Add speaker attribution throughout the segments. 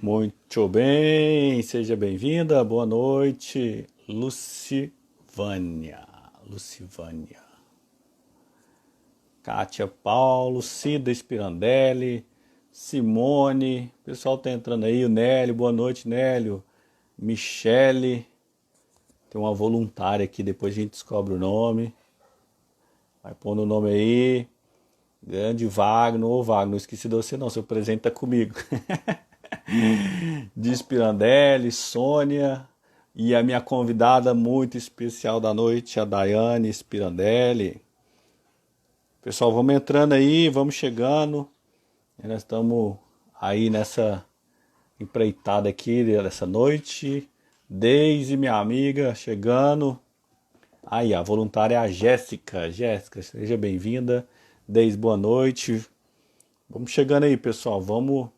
Speaker 1: Muito bem, seja bem-vinda, boa noite, Lucivânia, Lucivânia, Kátia Paulo, Cida Spirandelli, Simone, o pessoal tá entrando aí, o Nélio, boa noite, Nélio, Michele, tem uma voluntária aqui, depois a gente descobre o nome, vai pondo o nome aí, grande Wagner, ô Wagner, não esqueci de você não, seu presente tá comigo. De Spirandelli, Sônia e a minha convidada muito especial da noite, a Daiane Spirandelli. Pessoal, vamos entrando aí, vamos chegando. Nós estamos aí nessa empreitada aqui dessa noite. Deise, minha amiga, chegando. Aí, a voluntária é a Jéssica. Jéssica, seja bem-vinda. Deise, boa noite. Vamos chegando aí, pessoal. Vamos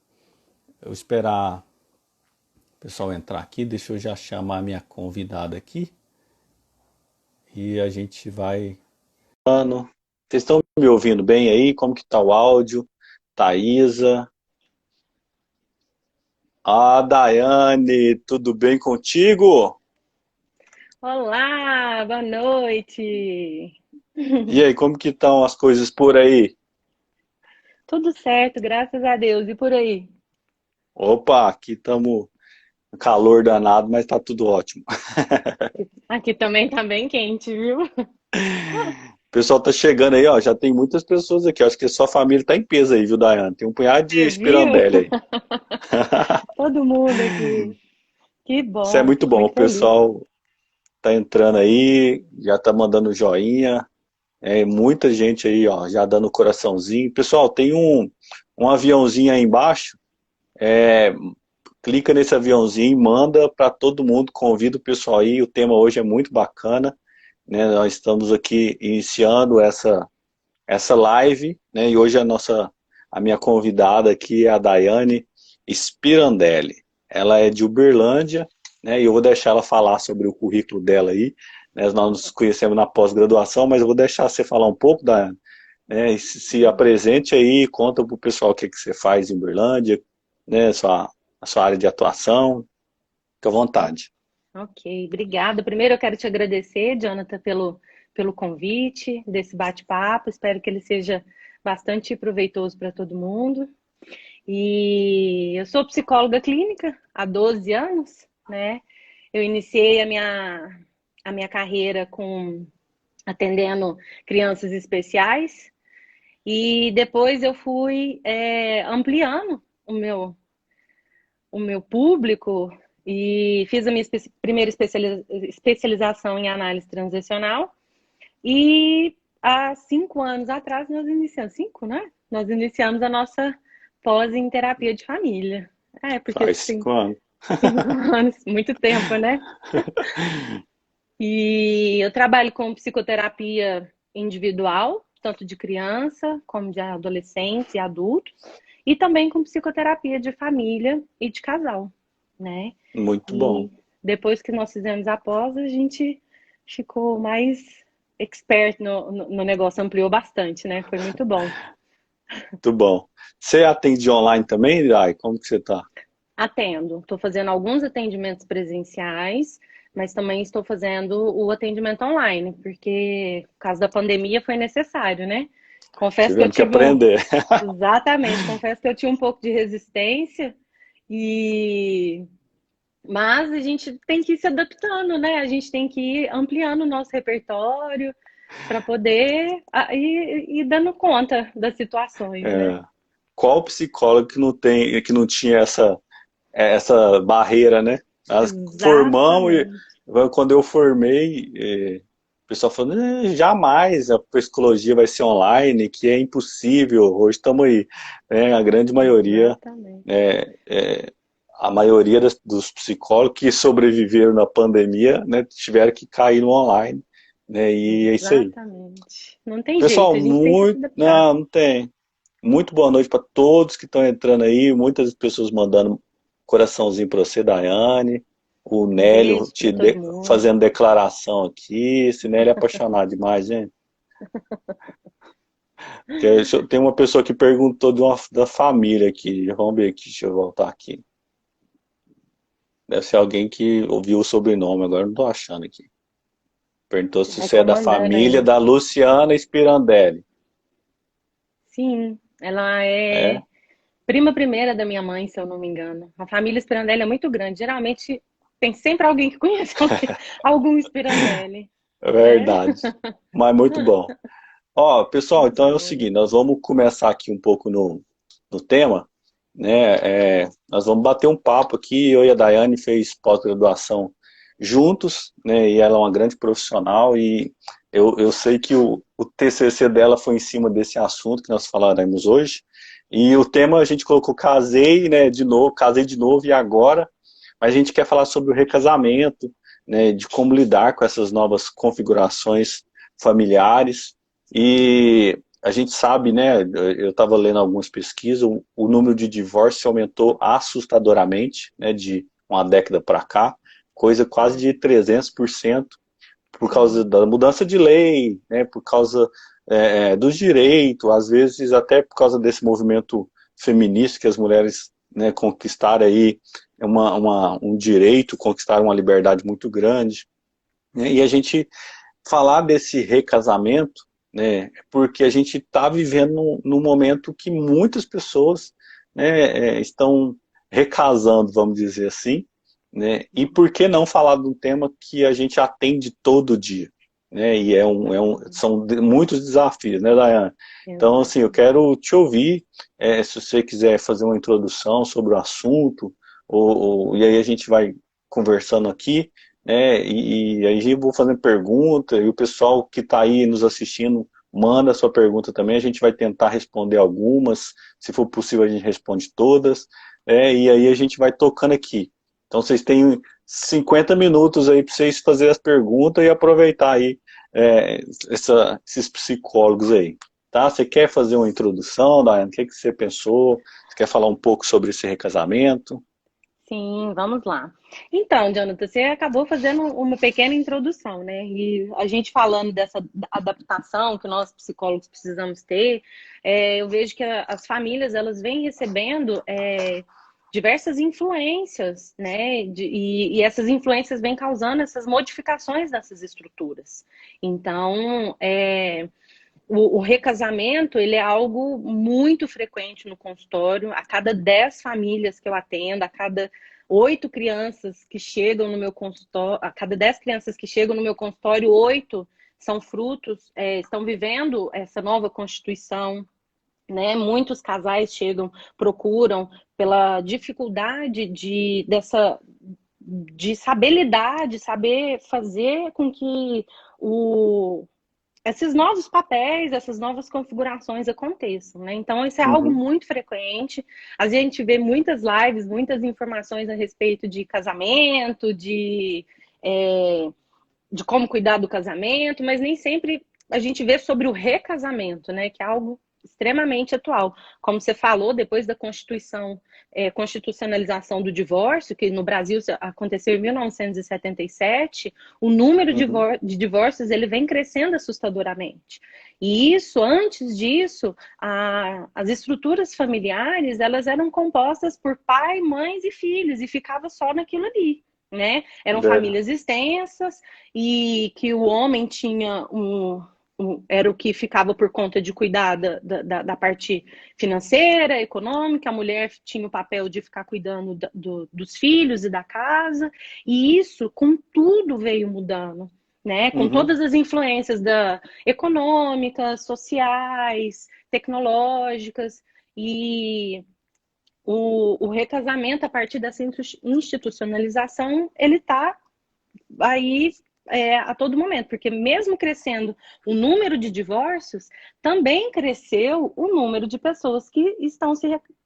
Speaker 1: eu esperar o pessoal entrar aqui. Deixa eu já chamar a minha convidada aqui. E a gente vai. Mano, vocês estão me ouvindo bem aí? Como que tá o áudio? Thaisa. Ah, Daiane, tudo bem contigo?
Speaker 2: Olá, boa noite.
Speaker 1: E aí, como que estão as coisas por aí?
Speaker 2: Tudo certo, graças a Deus. E por aí?
Speaker 1: Opa, aqui estamos calor danado, mas tá tudo ótimo.
Speaker 2: Aqui também tá bem quente, viu?
Speaker 1: O pessoal tá chegando aí, ó. Já tem muitas pessoas aqui. Acho que a sua família tá em peso aí, viu, Daiane? Tem um punhado de
Speaker 2: Você viu?
Speaker 1: Spirandelli aí.
Speaker 2: Todo mundo aqui. Que
Speaker 1: Isso é
Speaker 2: bom,
Speaker 1: muito
Speaker 2: fico
Speaker 1: bom. O
Speaker 2: muito feliz.
Speaker 1: pessoal tá entrando aí, já tá mandando joinha. É, muita gente aí, ó, já dando coraçãozinho. Pessoal, tem um aviãozinho aí embaixo. É, clica nesse aviãozinho, manda para todo mundo, convida o pessoal aí. O tema hoje é muito bacana, né? Nós estamos aqui iniciando essa live, né? E hoje a minha convidada aqui é a Daiane Spirandelli. Ela é de Uberlândia, né? E eu vou deixar ela falar sobre o currículo dela aí. Né? Nós nos conhecemos na pós-graduação, mas eu vou deixar você falar um pouco, Daiane, né? E se apresente aí, conta para o pessoal o que você faz em Uberlândia, né? A sua área de atuação. Fique à vontade.
Speaker 2: Ok, obrigada. Primeiro eu quero te agradecer, Jonathan, pelo convite desse bate-papo. Espero que ele seja bastante proveitoso para todo mundo. E eu sou psicóloga clínica há 12 anos, né? Eu iniciei a minha carreira atendendo crianças especiais e depois eu fui ampliando o meu público e fiz a minha primeira especialização em análise transacional e há 5 anos atrás nós iniciamos, cinco, né? Nós iniciamos a nossa pós em terapia de família. É, porque
Speaker 1: Faz
Speaker 2: tem
Speaker 1: 5 anos.
Speaker 2: 5 anos, muito tempo, né? E eu trabalho com psicoterapia individual, tanto de criança como de adolescentes e adultos, e também com psicoterapia de família e de casal, né?
Speaker 1: Muito bom.
Speaker 2: E depois que nós fizemos a pós, a gente ficou mais expert no negócio, ampliou bastante, né? Foi muito bom.
Speaker 1: Muito bom. Você atende online também, Dai? Como que você tá?
Speaker 2: Atendo, estou fazendo alguns atendimentos presenciais, mas também estou fazendo o atendimento online, porque por causa da pandemia foi necessário, né? Confesso que eu
Speaker 1: Tivemos que
Speaker 2: tive um.
Speaker 1: aprender.
Speaker 2: Exatamente, confesso que eu tinha um pouco de resistência, e mas a gente tem que ir se adaptando, né? A gente tem que ir ampliando o nosso repertório para poder ir dando conta das situações, né?
Speaker 1: É, qual psicólogo que não tem, que não tinha essa barreira, né? Nós formamos e
Speaker 2: Exatamente.
Speaker 1: quando eu formei, o pessoal falou, jamais a psicologia vai ser online, que é impossível. Hoje estamos aí, né? A grande maioria,
Speaker 2: Exatamente.
Speaker 1: é, é, a maioria dos psicólogos que sobreviveram na pandemia, né, tiveram que cair no online, né? E é isso aí.
Speaker 2: Exatamente. Não tem
Speaker 1: Pessoal,
Speaker 2: jeito, a gente tem que se
Speaker 1: muito,
Speaker 2: adaptar.
Speaker 1: não tem. Muito boa noite para todos que estão entrando aí. Muitas pessoas mandando coraçãozinho para você, Daiane. O
Speaker 2: Um
Speaker 1: Nélio
Speaker 2: beijo para todo mundo.
Speaker 1: fazendo declaração aqui. Esse Nélio é apaixonado demais, gente. Tem uma pessoa que perguntou da família aqui. Vamos ver aqui, deixa eu voltar aqui. Deve ser alguém que ouviu o sobrenome, agora eu não tô achando aqui. Perguntou se
Speaker 2: Aí
Speaker 1: você é
Speaker 2: tô
Speaker 1: da
Speaker 2: mandando
Speaker 1: família
Speaker 2: aí.
Speaker 1: da Luciana Spirandelli.
Speaker 2: Sim, ela
Speaker 1: É?
Speaker 2: é prima primeira da minha mãe, se eu não me engano. A família Spirandelli é muito grande. Geralmente tem sempre alguém que conhece algum Spirandelli,
Speaker 1: É
Speaker 2: né?
Speaker 1: verdade. Mas muito bom. Ó, pessoal,
Speaker 2: Muito
Speaker 1: então é o
Speaker 2: bom.
Speaker 1: seguinte, nós vamos começar aqui um pouco no tema, né? Nós vamos bater um papo aqui, eu e a Daiane fez pós-graduação juntos, né? E ela é uma grande profissional e eu sei que o TCC dela foi em cima desse assunto que nós falaremos hoje. E o tema a gente colocou casei, né, de novo, casei de novo e agora, mas a gente quer falar sobre o recasamento, né, de como lidar com essas novas configurações familiares. E a gente sabe, né, eu estava lendo algumas pesquisas, o número de divórcios aumentou assustadoramente, né, de uma década para cá, coisa quase de 300% por causa
Speaker 2: Sim.
Speaker 1: da mudança de lei, né, por causa dos direitos, às vezes até por causa desse movimento feminista que as mulheres, né, conquistaram aí um direito, conquistaram uma liberdade muito grande, né, e a gente falar desse recasamento, né, porque a gente está vivendo num momento que muitas pessoas, né, estão recasando, vamos dizer assim, né, e por que não falar de um tema que a gente atende todo dia, né, e são muitos desafios, né, Dayane? Então, assim, eu
Speaker 2: Exatamente.
Speaker 1: quero te ouvir, se você quiser fazer uma introdução sobre o assunto, e aí a gente vai conversando aqui, e aí eu vou fazendo pergunta, e o pessoal que está aí nos assistindo manda a sua pergunta também, a gente vai tentar responder algumas, se for possível a gente responde todas, e aí a gente vai tocando aqui. Então vocês têm 50 minutos aí para vocês fazerem as perguntas e aproveitar aí esses psicólogos aí. Tá? Você quer fazer uma introdução, Daiane? O que você pensou? Você quer falar um pouco sobre esse recasamento?
Speaker 2: Sim, vamos lá. Então, Jonathan, você acabou fazendo uma pequena introdução, né? E a gente falando dessa adaptação que nós psicólogos precisamos ter, eu vejo que as famílias elas vêm recebendo diversas influências, né? E essas influências vêm causando essas modificações nessas estruturas. Então, o recasamento, ele é algo muito frequente no consultório. A cada 10 famílias que eu atendo, a cada 8 crianças que chegam no meu consultório, a cada 10 crianças que chegam no meu consultório, 8 são frutos, estão vivendo essa nova constituição, né? Muitos casais chegam, procuram pela dificuldade de saber lidar, de saber fazer com que esses novos papéis, essas novas configurações aconteçam, né? Então, isso é algo
Speaker 1: Uhum.
Speaker 2: muito frequente. A gente vê muitas lives, muitas informações a respeito de casamento, de como cuidar do casamento, mas nem sempre a gente vê sobre o recasamento, né? Que é algo extremamente atual. Como você falou, depois da constitucionalização do divórcio, que no Brasil aconteceu em 1977, o número
Speaker 1: Uhum.
Speaker 2: de divórcios ele vem crescendo assustadoramente. E isso, antes disso, as estruturas familiares elas eram compostas por pai, mães e filhos, e ficava só naquilo ali. Né? Eram
Speaker 1: Verdade.
Speaker 2: famílias extensas e que o homem tinha era o que ficava por conta de cuidar da parte financeira, econômica, a mulher tinha o papel de ficar cuidando dos filhos e da casa, e isso com tudo veio mudando, né? Com
Speaker 1: Uhum.
Speaker 2: todas as influências econômicas, sociais, tecnológicas, e o recasamento a partir dessa institucionalização, ele está aí a todo momento, porque mesmo crescendo o número de divórcios, também cresceu o número de pessoas que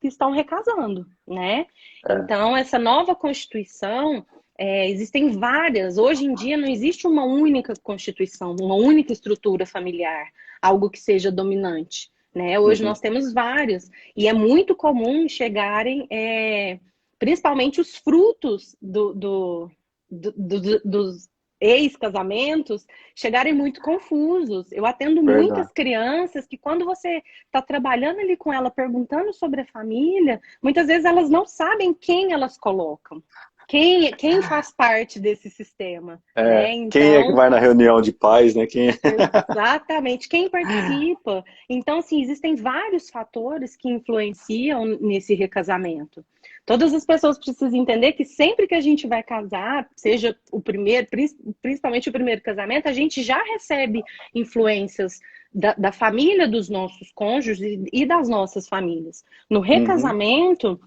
Speaker 2: estão recasando, né?
Speaker 1: É.
Speaker 2: Então, essa nova Constituição, existem várias. Hoje em dia não existe uma única Constituição, uma única estrutura familiar, algo que seja dominante. Né? Hoje
Speaker 1: Uhum.
Speaker 2: nós temos vários, e é muito comum chegarem, principalmente os frutos dos ex-casamentos chegarem muito confusos. Eu atendo muitas
Speaker 1: Verdade.
Speaker 2: crianças que, quando você está trabalhando ali com ela, perguntando sobre a família, muitas vezes elas não sabem quem elas colocam. quem faz parte desse sistema, né?
Speaker 1: Quem é que
Speaker 2: Então,
Speaker 1: vai na reunião de pais, né? Quem é?
Speaker 2: exatamente, quem participa. Então, assim, existem vários fatores que influenciam nesse recasamento. Todas as pessoas precisam entender que sempre que a gente vai casar, seja o primeiro, principalmente o primeiro casamento, a gente já recebe influências da família dos nossos cônjuges e das nossas famílias. No
Speaker 1: Uhum.
Speaker 2: recasamento,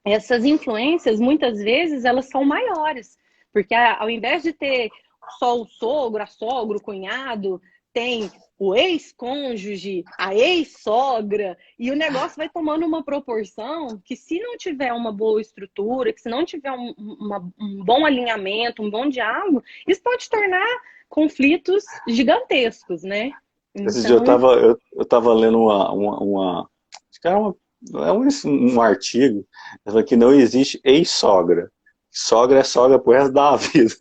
Speaker 2: essas influências, muitas vezes, elas são maiores. Porque ao invés de ter só o sogro, a sogra, o cunhado, tem o ex-cônjuge, a ex-sogra, e o negócio vai tomando uma proporção que, se não tiver uma boa estrutura, que se não tiver um bom alinhamento, um bom diálogo, isso pode tornar conflitos gigantescos, né?
Speaker 1: Esse dia
Speaker 2: Então,
Speaker 1: eu tava lendo acho que era um artigo, falando que não existe ex-sogra. Sogra é sogra pro resto da vida.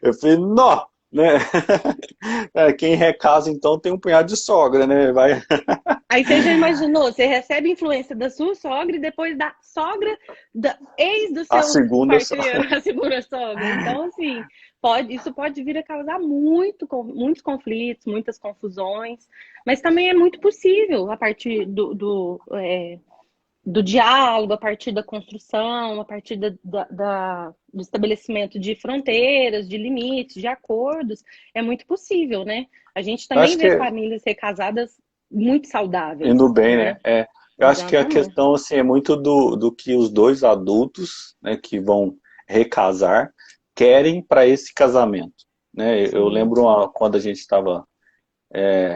Speaker 1: Eu falei, não, né? Quem recasa então tem um punhado de sogra, né? Vai.
Speaker 2: aí você já imaginou, você recebe influência da sua sogra e depois da sogra, da ex do
Speaker 1: A
Speaker 2: seu
Speaker 1: segunda só.
Speaker 2: parceiro, a segunda sogra. Então, assim, isso pode vir a causar muitos conflitos, muitas confusões, mas também é muito possível a partir do diálogo, a partir da construção, a partir do estabelecimento de fronteiras, de limites, de acordos, é muito possível, né? A gente
Speaker 1: Eu
Speaker 2: também
Speaker 1: acho que
Speaker 2: vê famílias recasadas muito
Speaker 1: indo
Speaker 2: saudáveis,
Speaker 1: bem,
Speaker 2: né?
Speaker 1: né? Eu acho que a
Speaker 2: Exatamente.
Speaker 1: questão assim, é muito do que os dois adultos, né, que vão recasar querem para esse casamento, né? Eu
Speaker 2: Sim.
Speaker 1: lembro quando a gente estava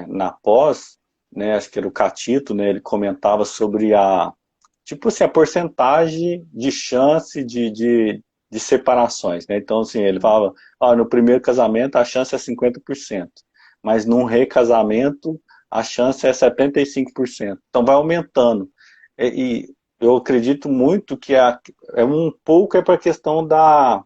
Speaker 1: na pós, né, acho que era o Catito, né, ele comentava sobre tipo assim, a porcentagem de chance de separações, né? Então, assim, ele falava, no primeiro casamento a chance é 50%, mas num recasamento a chance é 75%. Então vai aumentando. E eu acredito muito que é um pouco para a questão da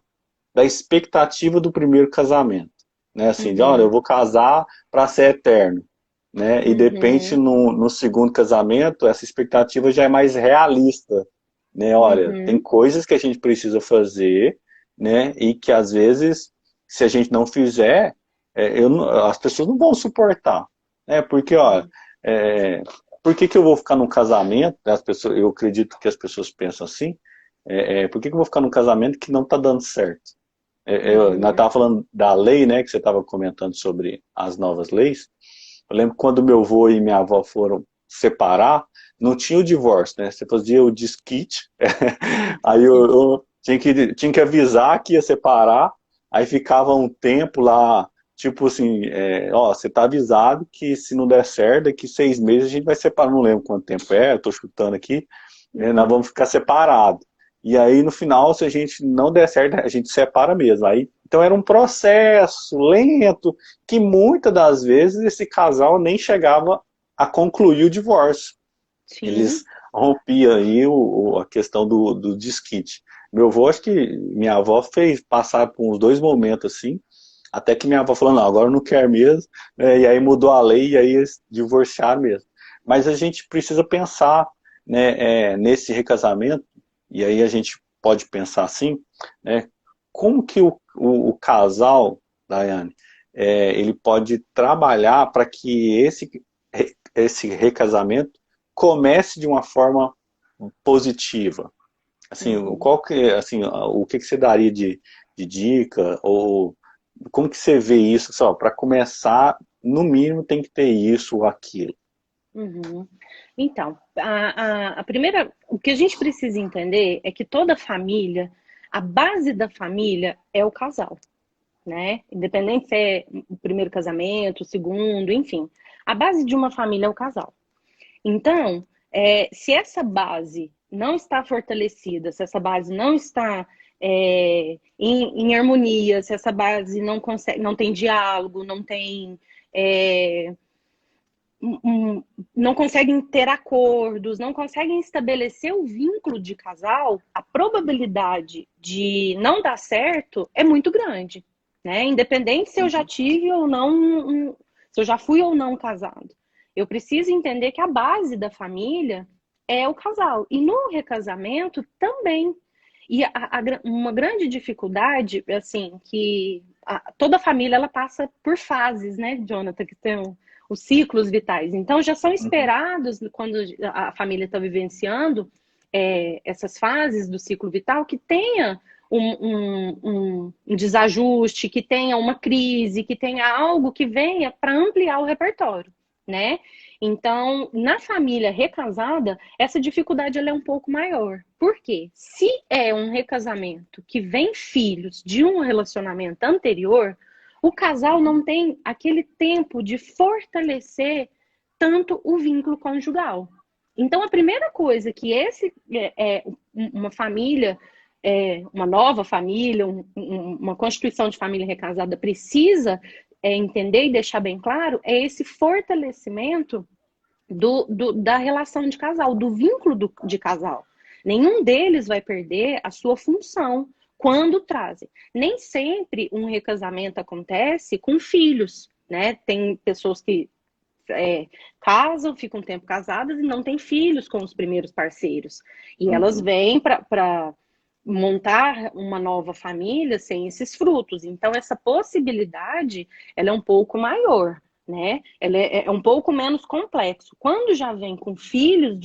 Speaker 1: expectativa do primeiro casamento, né? Assim, de, olha, eu
Speaker 2: Uhum.
Speaker 1: vou casar para ser eterno, né? E de repente
Speaker 2: Uhum.
Speaker 1: no segundo casamento essa expectativa já é mais realista, né? Olha, tem
Speaker 2: Uhum.
Speaker 1: coisas que a gente precisa fazer, né? E que às vezes se a gente não fizer, as pessoas não vão suportar, né? Porque, ó,
Speaker 2: Sim.
Speaker 1: é, por que que eu vou ficar num casamento? As pessoas, eu acredito que as pessoas pensam assim. Por que que eu vou ficar num casamento que não está dando certo? Nós
Speaker 2: Uhum.
Speaker 1: estávamos falando da lei, né, que você estava comentando sobre as novas leis. Eu lembro que quando meu avô e minha avó foram separar, não tinha o divórcio, né? Você fazia o desquite, aí eu tinha que avisar que ia separar, aí ficava um tempo lá, tipo assim, você tá avisado que se não der certo, daqui 6 meses a gente vai separar, não lembro quanto tempo eu tô chutando aqui, né, nós
Speaker 2: Uhum.
Speaker 1: vamos ficar separados. E aí, no final, se a gente não der certo, a gente separa mesmo. Aí, então era um processo lento, que muitas das vezes esse casal nem chegava a concluir o divórcio.
Speaker 2: Sim.
Speaker 1: Eles rompiam aí a questão do desquite. Meu avô, acho que minha avó fez passar por uns 2 momentos assim, até que minha avó falou, não, agora eu não quero mesmo, e aí mudou a lei e aí eles divorciaram mesmo. Mas a gente precisa pensar, né, nesse recasamento, e aí a gente pode pensar assim, né, como que o casal, Daiane, ele pode trabalhar para que esse recasamento comece de uma forma positiva. Assim,
Speaker 2: Uhum.
Speaker 1: assim, o que você daria de dica ou como que você vê isso? Só para começar, no mínimo tem que ter isso ou aquilo.
Speaker 2: Uhum. Então, a primeira, o que a gente precisa entender é que toda família, a base da família é o casal, né? Independente se é o primeiro casamento, o segundo, enfim. A base de uma família é o casal. Então, se essa base não está fortalecida, se essa base não está em harmonia, se essa base não consegue, não tem diálogo, não tem é, não conseguem ter acordos, não conseguem estabelecer o vínculo de casal, a probabilidade de não dar certo é muito grande, né? Independente se eu já
Speaker 1: Uhum.
Speaker 2: tive ou não, se eu já fui ou não casado. Eu preciso entender que a base da família é o casal. E no recasamento também. E uma grande dificuldade, assim, que toda família ela passa por fases, né, Jonathan, que tem os ciclos vitais. Então, já são
Speaker 1: Uhum.
Speaker 2: esperados, quando a família está vivenciando essas fases do ciclo vital, que tenha um desajuste, que tenha uma crise, que tenha algo que venha para ampliar o repertório, né? Então, na família recasada, essa dificuldade ela é um pouco maior. Por quê? Se é um recasamento que vem filhos de um relacionamento anterior, o casal não tem aquele tempo de fortalecer tanto o vínculo conjugal. Então, a primeira coisa que uma família, uma nova família, uma constituição de família recasada precisa entender e deixar bem claro é esse fortalecimento da relação de casal, do vínculo de casal. Nenhum deles vai perder a sua função quando trazem. Nem sempre um recasamento acontece com filhos, né? Tem pessoas que casam, ficam um tempo casadas e não têm filhos com os primeiros parceiros. E elas
Speaker 1: Uhum.
Speaker 2: vêm para montar uma nova família sem esses frutos. Então, essa possibilidade ela é um pouco maior, né? Ela é um pouco menos complexo. Quando já vem com filhos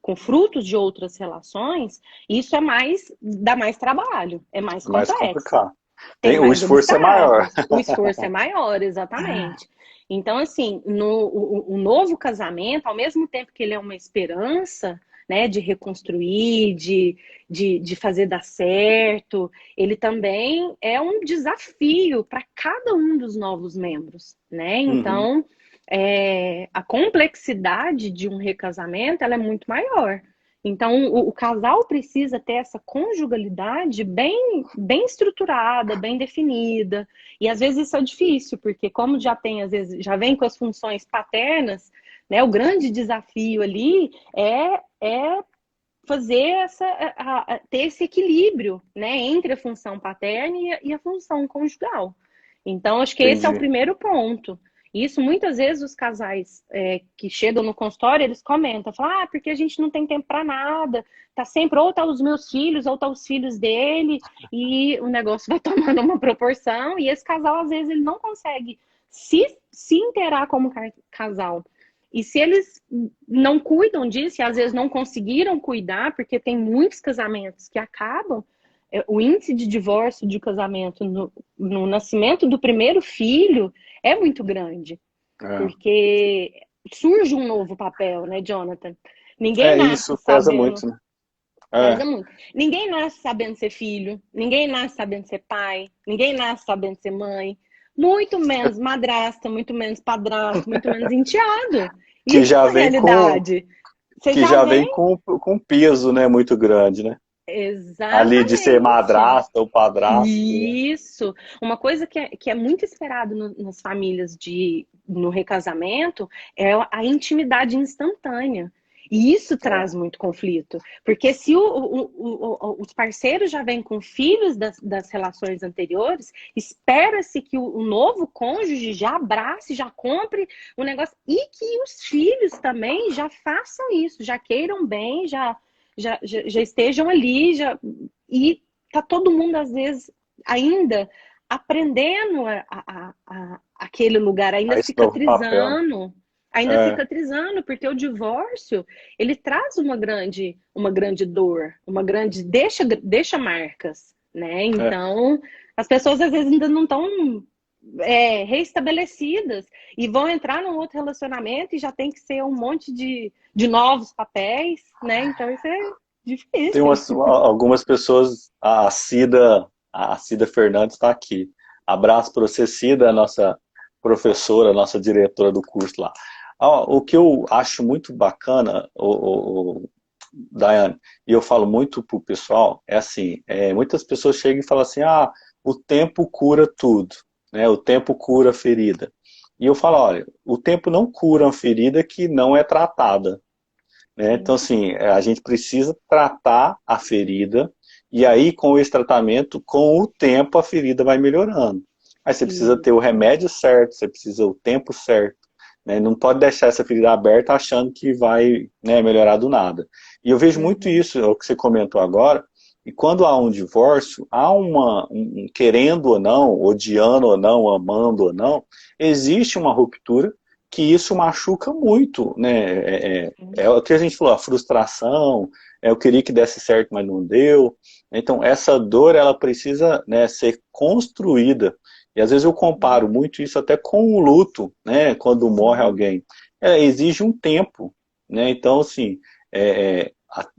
Speaker 2: com frutos de outras relações, isso dá mais trabalho, é mais
Speaker 1: Mais
Speaker 2: complexo.
Speaker 1: complicado.
Speaker 2: Tem
Speaker 1: O
Speaker 2: mais
Speaker 1: esforço é maior.
Speaker 2: obstáculos, o esforço é maior, exatamente. Então, assim, o novo casamento, ao mesmo tempo que ele é uma esperança, né, de reconstruir, de fazer dar certo, ele também é um desafio para cada um dos novos membros, né?
Speaker 1: Uhum.
Speaker 2: Então, a complexidade de um recasamento, ela é muito maior. Então, o casal precisa ter essa conjugalidade bem estruturada, bem definida. E às vezes isso é difícil, porque como já tem, às vezes, já vem com as funções paternas, né? O grande desafio ali é fazer ter esse equilíbrio, né, entre a função paterna e a função conjugal. Então, acho que esse é o
Speaker 1: Entendi.
Speaker 2: primeiro ponto. Isso, muitas vezes, os casais que chegam no consultório, eles comentam, falam, porque a gente não tem tempo para nada, tá sempre, ou tá os meus filhos, ou tá os filhos dele, e o negócio vai tomando uma proporção, e esse casal, às vezes, ele não consegue se inteirar como casal. E se eles não cuidam disso, e às vezes não conseguiram cuidar, porque tem muitos casamentos que acabam, o índice de divórcio de casamento no nascimento do primeiro filho é muito grande,
Speaker 1: É.
Speaker 2: porque surge um novo papel, né, Jonathan? Ninguém nasce
Speaker 1: Isso pesa
Speaker 2: sabendo,
Speaker 1: muito, né?
Speaker 2: pesa
Speaker 1: É.
Speaker 2: muito. Ninguém nasce sabendo ser filho, ninguém nasce sabendo ser pai, ninguém nasce sabendo ser mãe, muito menos madrasta, muito menos padrasto, muito menos enteado.
Speaker 1: Que
Speaker 2: Isso é
Speaker 1: já
Speaker 2: uma
Speaker 1: vem com
Speaker 2: realidade. Você
Speaker 1: que
Speaker 2: já
Speaker 1: já vem
Speaker 2: vem
Speaker 1: com peso, né, muito grande, né? Ali de ser
Speaker 2: exatamente.
Speaker 1: madrasta ou padrasto, né?
Speaker 2: Isso. Uma coisa que é muito esperado nas famílias no recasamento é a intimidade instantânea. E isso traz
Speaker 1: É.
Speaker 2: muito conflito. Porque se os parceiros já vêm com filhos das relações anteriores, espera-se que o novo cônjuge já abrace, já compre o negócio. E que os filhos também já façam isso, já queiram bem, já estejam ali, e tá todo mundo, às vezes, ainda aprendendo aquele lugar,
Speaker 1: A esse novo papel, né?
Speaker 2: ainda
Speaker 1: É,
Speaker 2: cicatrizando, porque o divórcio, ele traz uma grande dor, deixa marcas, né?
Speaker 1: é.
Speaker 2: Então, as pessoas, às vezes, ainda não estão reestabelecidas e vão entrar num outro relacionamento e já tem que ser um monte de novos papéis, né? Então, isso é
Speaker 1: Tem
Speaker 2: difícil.
Speaker 1: algumas pessoas, a Cida Fernandes está aqui. Abraço para você, Cida, a nossa professora, a nossa diretora do curso lá. O que eu acho muito bacana, Daiane, e eu falo muito pro pessoal, é assim, muitas pessoas chegam e falam assim, o tempo cura tudo, né? O tempo cura a ferida. E eu falo, olha, o tempo não cura uma ferida que não é tratada, né? Então,
Speaker 2: Sim.
Speaker 1: assim, a gente precisa tratar a ferida, e aí, com esse tratamento, com o tempo, a ferida vai melhorando. Aí você precisa ter o
Speaker 2: Isso.
Speaker 1: remédio certo, você precisa o tempo certo, né? Não pode deixar essa ferida aberta achando que vai, né, melhorar do nada. E eu vejo muito
Speaker 2: Uhum.
Speaker 1: isso, é o que você comentou agora, E quando há um divórcio, há querendo ou não, odiando ou não, amando ou não, existe uma ruptura que isso machuca muito, né? É o que a gente falou, a frustração, eu queria que desse certo, mas não deu. Então, essa dor, ela precisa, né, ser construída. E às vezes eu comparo muito isso até com o luto, né? Quando morre alguém. Exige um tempo, né? Então, assim,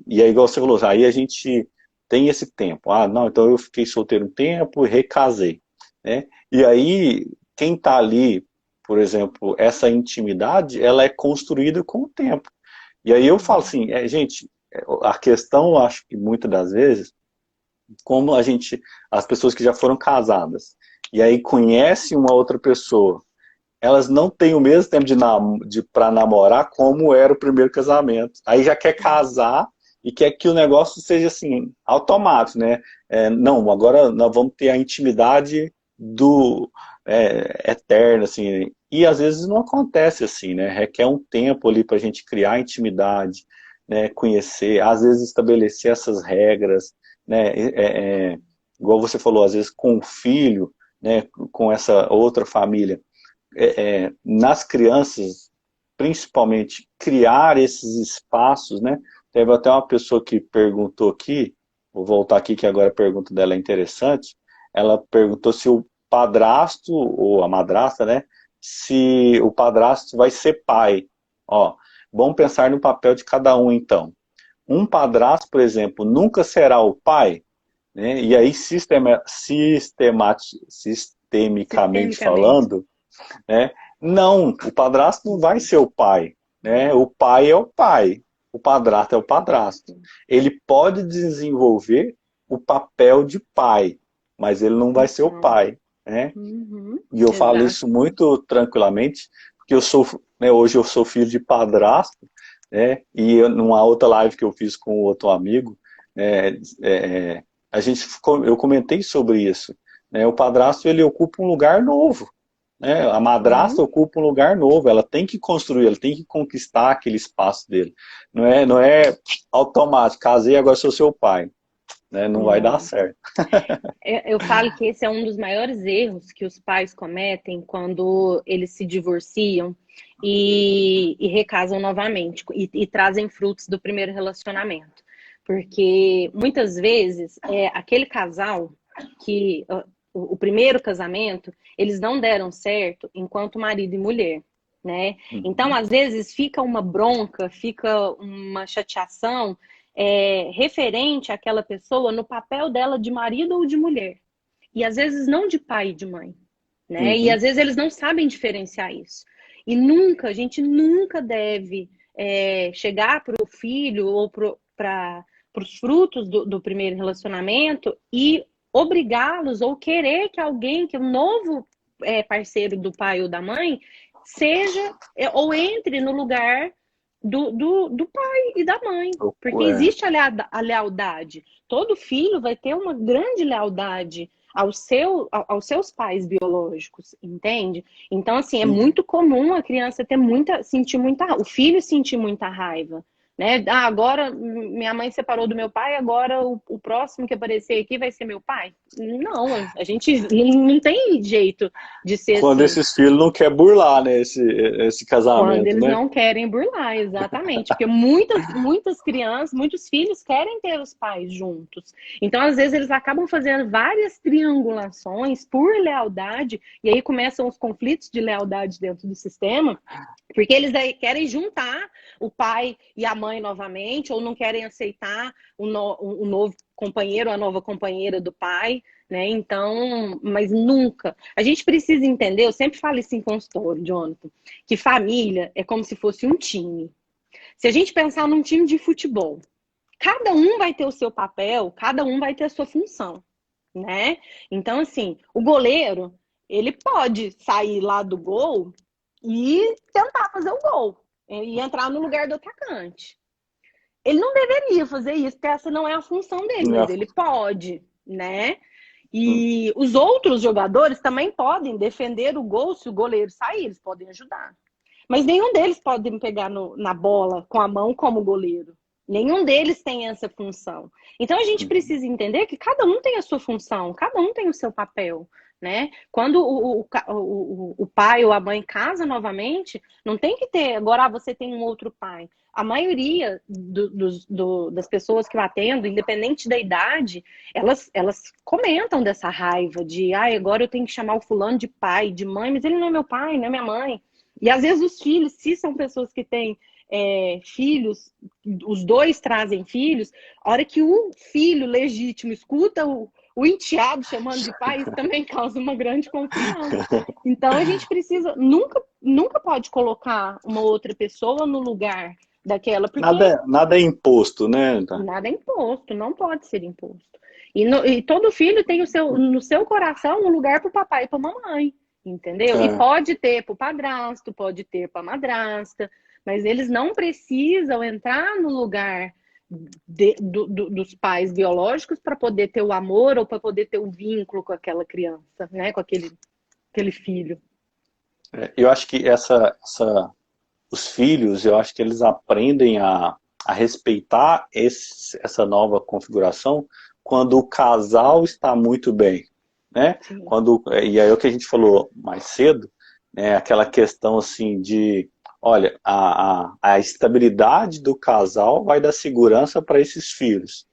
Speaker 1: e é igual você falou, aí a gente tem esse tempo. Ah, não, então eu fiquei solteiro um tempo e recasei, né? E aí, quem está ali, por exemplo, essa intimidade, ela é construída com o tempo. E aí eu falo assim, gente, a questão, acho que muitas das vezes, como as pessoas que já foram casadas, e aí conhecem uma outra pessoa, elas não têm o mesmo tempo para namorar como era o primeiro casamento. Aí já quer casar e quer que o negócio seja assim, automático, né? Não, agora nós vamos ter a intimidade do eterno, assim. E às vezes não acontece assim, né? Requer um tempo ali para a gente criar intimidade, né? Conhecer, às vezes estabelecer essas regras, né? Igual você falou, às vezes com o filho, né? Com essa outra família nas crianças, principalmente, criar esses espaços, né? Teve até uma pessoa que perguntou aqui, vou voltar aqui que agora a pergunta dela é interessante, ela perguntou se o padrasto, ou a madrasta, né? Se o padrasto vai ser pai. Ó, vamos pensar no papel de cada um, então. Um padrasto, por exemplo, nunca será o pai, né? E aí, sistemicamente
Speaker 2: Sistemicamente.
Speaker 1: falando, né? Não, o padrasto não vai ser o pai, né? O pai é o pai, o padrasto é o padrasto. Ele pode desenvolver o papel de pai, mas ele não vai ser o
Speaker 2: Uhum.
Speaker 1: pai, né?
Speaker 2: Uhum.
Speaker 1: E eu falo
Speaker 2: Exato.
Speaker 1: isso muito tranquilamente, porque hoje eu sou filho de padrasto, né? E numa outra live que eu fiz com outro amigo, né, eu comentei sobre isso, né? O padrasto ele ocupa um lugar novo, né? A madrasta
Speaker 2: Uhum.
Speaker 1: ocupa um lugar novo, ela tem que construir, ela tem que conquistar aquele espaço dele. Não é automático, casei, agora sou seu pai, né? Não vai dar
Speaker 2: Não.
Speaker 1: certo.
Speaker 2: Eu falo que esse é um dos maiores erros que os pais cometem quando eles se divorciam e recasam novamente e trazem frutos do primeiro relacionamento. Porque muitas vezes aquele casal que o primeiro casamento, eles não deram certo enquanto marido e mulher. Né? Então,
Speaker 1: Uhum.
Speaker 2: às vezes, fica uma bronca, fica uma chateação referente àquela pessoa no papel dela de marido ou de mulher. E às vezes não de pai e de mãe, né? E
Speaker 1: Uhum.
Speaker 2: às vezes eles não sabem diferenciar isso. E nunca, a gente nunca deve chegar para o filho ou para os frutos do primeiro relacionamento e obrigá-los ou querer que alguém, que um novo parceiro do pai ou da mãe, seja ou entre no lugar do pai e da mãe. Porque
Speaker 1: É.
Speaker 2: existe a lealdade. Todo filho vai ter uma grande lealdade aos seus pais biológicos, entende? Então, assim, é
Speaker 1: Uhum.
Speaker 2: muito comum a criança sentir muita, o filho sentir muita raiva. Né? Ah, agora minha mãe separou do meu pai, agora o próximo que aparecer aqui vai ser meu pai? Não, a gente não tem jeito de ser
Speaker 1: Quando
Speaker 2: assim.
Speaker 1: esses filhos não querem burlar, né, esse
Speaker 2: Quando
Speaker 1: casamento,
Speaker 2: eles
Speaker 1: né?
Speaker 2: não querem burlar, exatamente. Porque muitas crianças, muitos filhos querem ter os pais juntos. Então, às vezes, eles acabam fazendo várias triangulações por lealdade, e aí começam os conflitos de lealdade dentro do sistema, porque eles aí querem juntar o pai e a mãe novamente, ou não querem aceitar o novo companheiro, a nova companheira do pai, né? Então, mas nunca. A gente precisa entender, eu sempre falo isso em consultório, Jonathan, que família é como se fosse um time. Se a gente pensar num time de futebol, cada um vai ter o seu papel, cada um vai ter a sua função, né? Então, assim, o goleiro, ele pode sair lá do gol e tentar fazer o gol e entrar no lugar do atacante. Ele não deveria fazer isso, porque essa não é a função dele, mas ele pode, né? E os outros jogadores também podem defender o gol se o goleiro sair, eles podem ajudar. Mas nenhum deles pode pegar na bola com a mão como goleiro. Nenhum deles tem essa função. Então a gente precisa entender que cada um tem a sua função, cada um tem o seu papel, né? Quando o pai ou a mãe casa novamente, não tem que ter, agora você tem um outro pai. A maioria das pessoas que eu atendo, independente da idade, elas comentam dessa raiva de, agora eu tenho que chamar o fulano de pai, de mãe, mas ele não é meu pai, não é minha mãe. E às vezes os filhos, se são pessoas que têm filhos, os dois trazem filhos, a hora que o filho legítimo escuta o enteado chamando de pai, isso também causa uma grande confusão. Então a gente precisa, nunca pode colocar uma outra pessoa no lugar daquela, porque
Speaker 1: nada é imposto, né?
Speaker 2: nada é imposto, não pode ser imposto. E todo filho tem no seu coração um lugar para o papai e para a mamãe, entendeu? E pode ter para o padrasto, pode ter para a madrasta, mas eles não precisam entrar no lugar dos pais biológicos para poder ter o amor ou para poder ter o vínculo com aquela criança, né? Com aquele filho.
Speaker 1: Eu acho que os filhos, eu acho que eles aprendem a respeitar essa nova configuração quando o casal está muito bem, né? E aí é o que a gente falou mais cedo, né? Aquela questão assim de, olha, a estabilidade do casal vai dar segurança para esses filhos,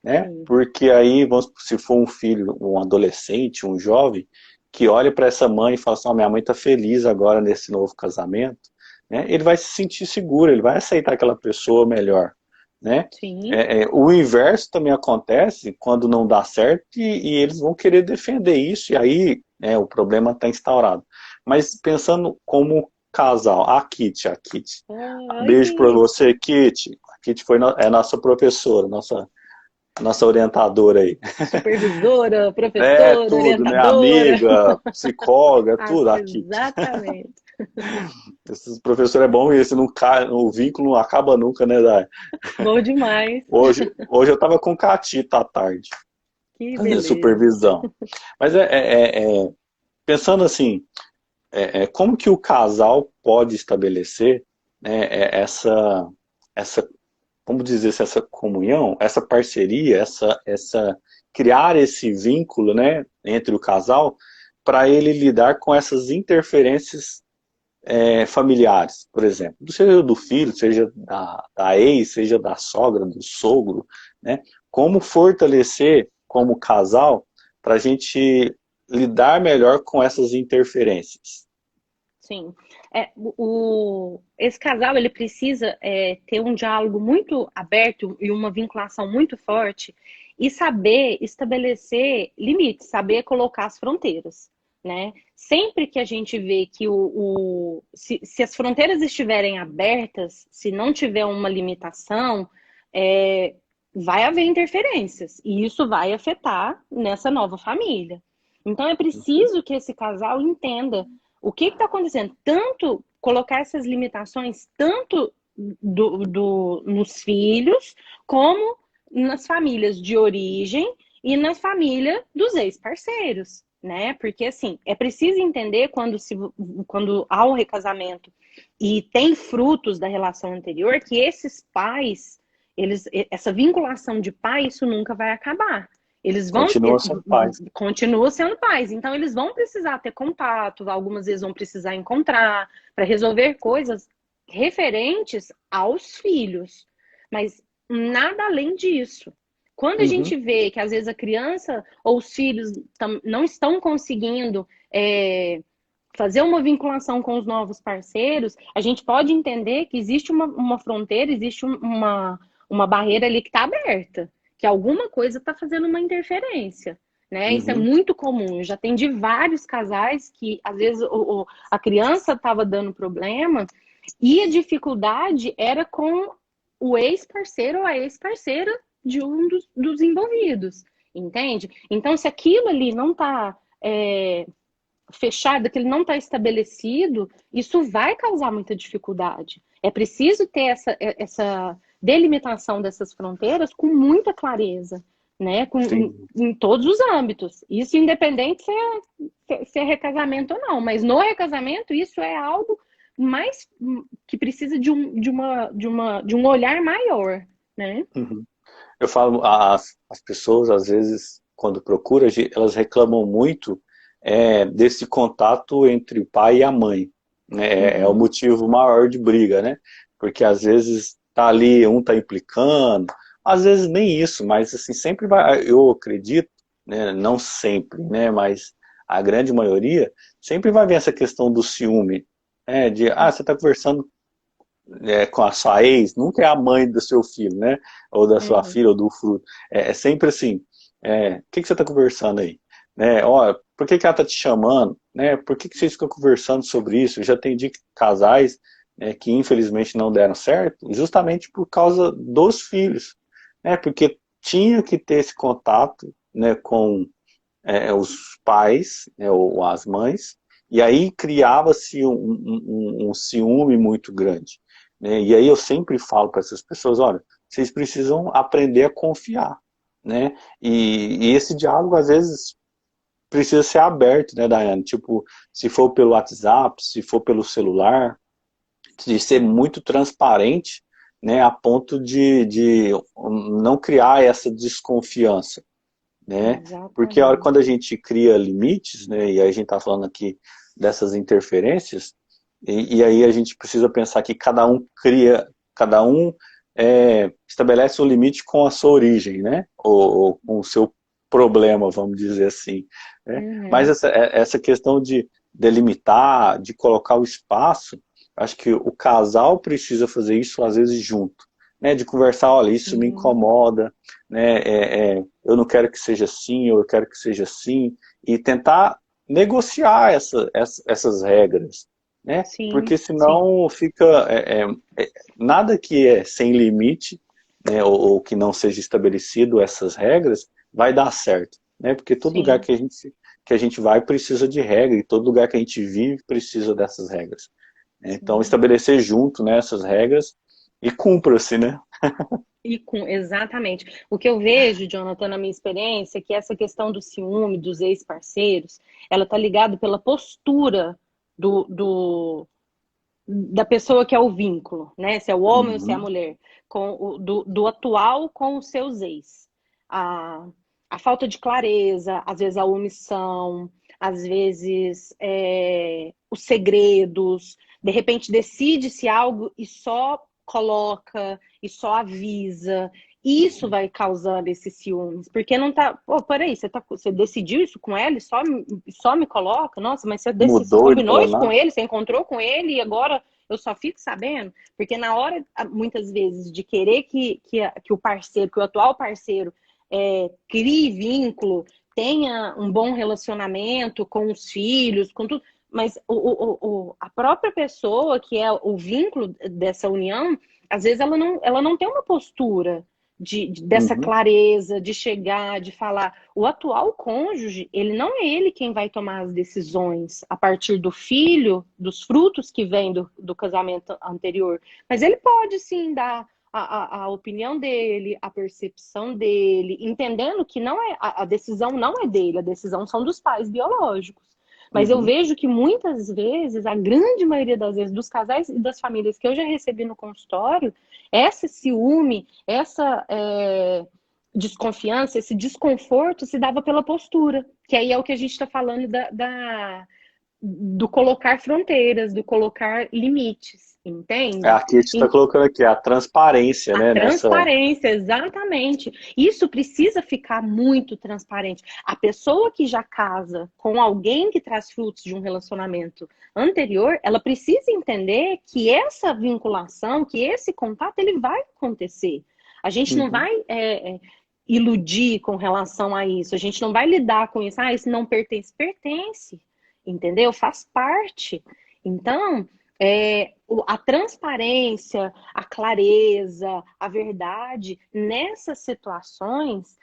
Speaker 1: né? Porque aí, se for um filho, um adolescente, um jovem, que olha para essa mãe e fala assim, minha mãe está feliz agora nesse novo casamento, né? Ele vai se sentir seguro, ele vai aceitar aquela pessoa melhor, né? O inverso também acontece quando não dá certo e eles vão querer defender isso e aí o problema está instaurado. Mas pensando como casal, a Kitty, beijo para você, Kitty. A Kitty é nossa professora, nossa orientadora aí.
Speaker 2: Supervisora, professora,
Speaker 1: tudo,
Speaker 2: orientadora.
Speaker 1: Né? Amiga, psicóloga, tudo aqui.
Speaker 2: Exatamente.
Speaker 1: Esse professor é bom e o vínculo não acaba nunca, né, Dai?
Speaker 2: Bom demais.
Speaker 1: Hoje eu tava com Catita à tarde.
Speaker 2: Que
Speaker 1: Fazendo
Speaker 2: beleza.
Speaker 1: supervisão. Mas pensando assim, como que o casal pode estabelecer, né, vamos dizer, essa comunhão, essa parceria, criar esse vínculo, né, entre o casal, para ele lidar com essas interferências familiares, por exemplo, seja do filho, seja da ex, seja da sogra, do sogro, né? Como fortalecer como casal para a gente lidar melhor com essas interferências.
Speaker 2: Sim. Esse casal ele precisa ter um diálogo muito aberto e uma vinculação muito forte e saber estabelecer limites, saber colocar as fronteiras, né? Sempre que a gente vê que se as fronteiras estiverem abertas, se não tiver uma limitação, vai haver interferências e isso vai afetar nessa nova família. Então é preciso que esse casal entenda o que está acontecendo? Tanto colocar essas limitações, tanto nos filhos, como nas famílias de origem e na família dos ex-parceiros, né? Porque, assim, é preciso entender quando há um recasamento e tem frutos da relação anterior, que esses pais, essa vinculação de pai, isso nunca vai acabar. Eles continuam sendo pais. Então, eles vão precisar ter contato, algumas vezes vão precisar encontrar, para resolver coisas referentes aos filhos. Mas nada além disso. Quando a gente vê que, às vezes, a criança ou os filhos não estão conseguindo fazer uma vinculação com os novos parceiros, a gente pode entender que existe uma fronteira, existe uma barreira ali que está aberta. Que alguma coisa está fazendo uma interferência, né? Isso é muito comum. Eu já atendi vários casais que, às vezes, a criança estava dando problema e a dificuldade era com o ex-parceiro ou a ex-parceira de um dos envolvidos, entende? Então, se aquilo ali não está fechado, que ele não está estabelecido, isso vai causar muita dificuldade. É preciso ter essa delimitação dessas fronteiras com muita clareza, né? Em todos os âmbitos. Isso independente se é recasamento ou não. Mas no recasamento, isso é algo mais que precisa de um olhar maior, né?
Speaker 1: Uhum. Eu falo, as pessoas, às vezes, quando procuram, elas reclamam muito desse contato entre o pai e a mãe, né? É o
Speaker 2: Uhum,
Speaker 1: motivo maior de briga, né? Porque às vezes tá ali, um tá implicando, às vezes nem isso, mas assim, sempre vai, eu acredito, né? Não sempre, né? Mas a grande maioria, sempre vai ver essa questão do ciúme, né? De, você tá conversando com a sua ex, nunca é a mãe do seu filho, né? Ou da sua
Speaker 2: uhum,
Speaker 1: filha, ou do fruto. É sempre assim, o que você está conversando aí? Né? Ó, por que ela está te chamando? Né? Por que vocês ficam conversando sobre isso? Eu já atendi casais, que infelizmente não deram certo, justamente por causa dos filhos, né? Porque tinha que ter esse contato, né, com os pais, né, ou as mães, e aí criava-se um ciúme muito grande, né? E aí eu sempre falo para essas pessoas, olha, vocês precisam aprender a confiar, né? E esse diálogo às vezes precisa ser aberto, né, Daiane? Tipo, se for pelo WhatsApp, se for pelo celular, de ser
Speaker 2: uhum.
Speaker 1: muito transparente, né, a ponto de não criar essa desconfiança, né? Porque a hora quando a
Speaker 2: Exatamente.
Speaker 1: gente cria limites, né, e aí a gente está falando aqui dessas interferências, e aí a gente precisa pensar que cada um estabelece o limite com a sua origem, né? Ou com o seu problema, vamos dizer assim. Né? Mas
Speaker 2: Uhum.
Speaker 1: essa questão de delimitar, de colocar o espaço, acho que o casal precisa fazer isso às vezes junto, né? De conversar, olha, isso me
Speaker 2: Sim,
Speaker 1: incomoda, né? Eu não quero que seja assim, ou eu quero que seja assim, e tentar negociar essas regras, né?
Speaker 2: sim,
Speaker 1: Porque
Speaker 2: sim,
Speaker 1: senão fica nada que é sem limite, né? Ou que não seja estabelecido essas regras vai dar certo, né? Porque todo lugar
Speaker 2: sim,
Speaker 1: que a gente vai precisa de regra e todo lugar que a gente vive precisa dessas regras. Né? Então
Speaker 2: sim.
Speaker 1: estabelecer junto, né, essas regras e cumpra-se, né?
Speaker 2: Exatamente. O que eu vejo, Jonathan, na minha experiência, é que essa questão do ciúme dos ex-parceiros, ela está ligada pela postura da pessoa que é o vínculo, né? Se é o homem ou se é a
Speaker 1: Uhum,
Speaker 2: mulher, do atual com os seus ex. A, a falta de clareza, às vezes a omissão, às vezes os segredos, de repente decide-se algo e só coloca e só avisa. Isso vai causando esses ciúmes, porque não tá. Pô, peraí, você decidiu isso com ele? Só me coloca? Nossa, mas você
Speaker 1: mudou e não
Speaker 2: combinou
Speaker 1: falou
Speaker 2: isso com
Speaker 1: nada.
Speaker 2: ele? Você encontrou com ele e agora eu só fico sabendo? Porque na hora, muitas vezes, de querer que o parceiro, que o atual parceiro crie vínculo, tenha um bom relacionamento com os filhos, com tudo, mas a própria pessoa que é o vínculo dessa união, às vezes ela não tem uma postura dessa
Speaker 1: Uhum,
Speaker 2: clareza, de chegar, de falar. O atual cônjuge, ele não é ele quem vai tomar as decisões a partir do filho, dos frutos que vêm do casamento anterior. Mas ele pode sim dar a opinião dele, a percepção dele, entendendo que não é a decisão não é dele, a decisão são dos pais biológicos. Mas eu
Speaker 1: uhum.
Speaker 2: vejo que muitas vezes, a grande maioria das vezes, dos casais e das famílias que eu já recebi no consultório, essa ciúme, essa desconfiança, esse desconforto se dava pela postura, que aí é o que a gente está falando do colocar fronteiras, do colocar limites, entende?
Speaker 1: Aqui a gente está colocando aqui a transparência,
Speaker 2: A
Speaker 1: né?
Speaker 2: transparência, exatamente. Isso precisa ficar muito transparente. A pessoa que já casa com alguém que traz frutos de um relacionamento anterior, ela precisa entender que essa vinculação, que esse contato, ele vai acontecer. A gente não
Speaker 1: Uhum,
Speaker 2: vai iludir com relação a isso. A gente não vai lidar com isso. Ah, isso não pertence. Pertence, entendeu? Faz parte. Então, a transparência, a clareza, a verdade nessas situações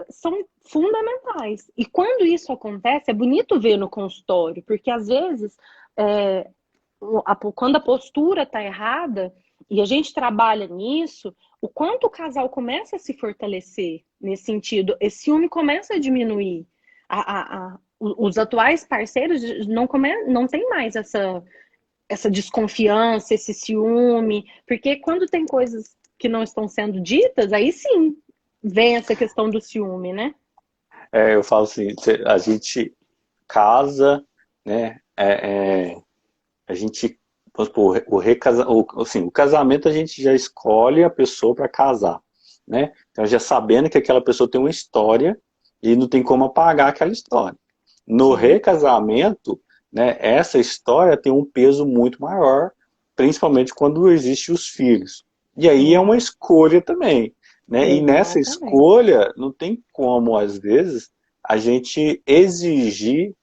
Speaker 2: são fundamentais. E quando isso acontece, é bonito ver no consultório, porque às vezes, é, quando a postura está errada e a gente trabalha nisso, o quanto o casal começa a se fortalecer nesse sentido, esse ciúme começa a diminuir. Os atuais parceiros não tem mais essa desconfiança, esse ciúme, porque quando tem coisas que não estão sendo ditas, aí sim vem essa questão do ciúme, né?
Speaker 1: Eu falo assim, a gente casa, né? A gente, vamos supor, assim, o casamento a gente já escolhe a pessoa para casar, né? Então já sabendo que aquela pessoa tem uma história e não tem como apagar aquela história. No
Speaker 2: Sim.
Speaker 1: recasamento, né, essa história tem um peso muito maior, principalmente quando existem os filhos. E aí é uma escolha também, né? E nessa
Speaker 2: Exatamente.
Speaker 1: escolha não tem como, às vezes, a gente exigir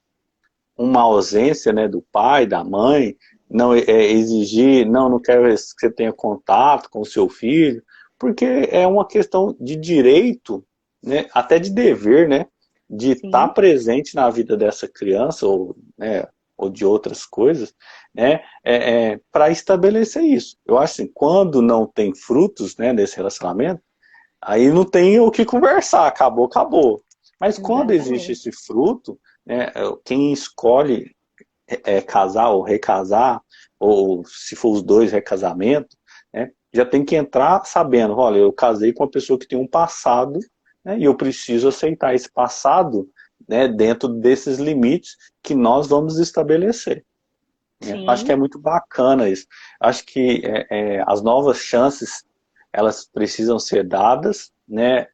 Speaker 1: uma ausência, né, do pai, da mãe, não exigir, não quero que você tenha contato com o seu filho, porque é uma questão de direito, né, até de dever, né, de estar
Speaker 2: Sim,
Speaker 1: presente na vida dessa criança ou, né, ou de outras coisas, né, para estabelecer isso. Eu acho assim, quando não tem frutos, né, nesse relacionamento, aí não tem o que conversar, acabou, acabou. Mas quando existe
Speaker 2: exatamente.
Speaker 1: esse fruto, né, quem escolhe casar ou recasar, ou se for os dois, recasamento, né, já tem que entrar sabendo, olha, eu casei com uma pessoa que tem um passado, né, e eu preciso aceitar esse passado, né, dentro desses limites que nós vamos estabelecer. Né? Acho que é
Speaker 2: Sim,
Speaker 1: muito bacana isso. Acho que as novas chances elas precisam ser dadas, né?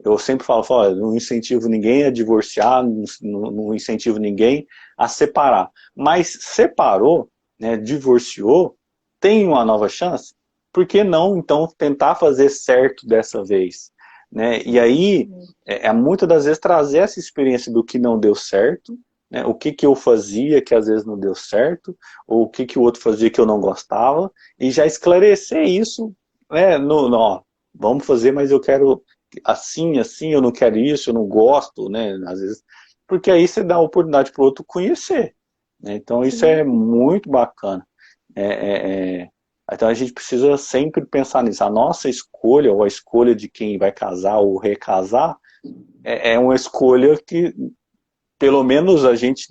Speaker 1: Eu sempre falo, olha, não incentivo ninguém a divorciar, não incentivo ninguém a separar. Mas separou, né, divorciou, tem uma nova chance? Por que não, então, tentar fazer certo dessa vez? Né? E aí,
Speaker 2: exatamente.
Speaker 1: muitas das vezes, trazer essa experiência do que não deu certo, né? O que eu fazia que às vezes não deu certo, ou o que o outro fazia que eu não gostava, e já esclarecer isso, né? Ó, vamos fazer, mas eu quero assim, assim, eu não quero isso, eu não gosto, né? Às vezes, porque aí você dá a oportunidade para o outro conhecer, né? Então isso é
Speaker 2: Sim,
Speaker 1: muito bacana. É, então a gente precisa sempre pensar nisso. A nossa escolha, ou a escolha de quem vai casar ou recasar, é uma escolha que pelo menos a gente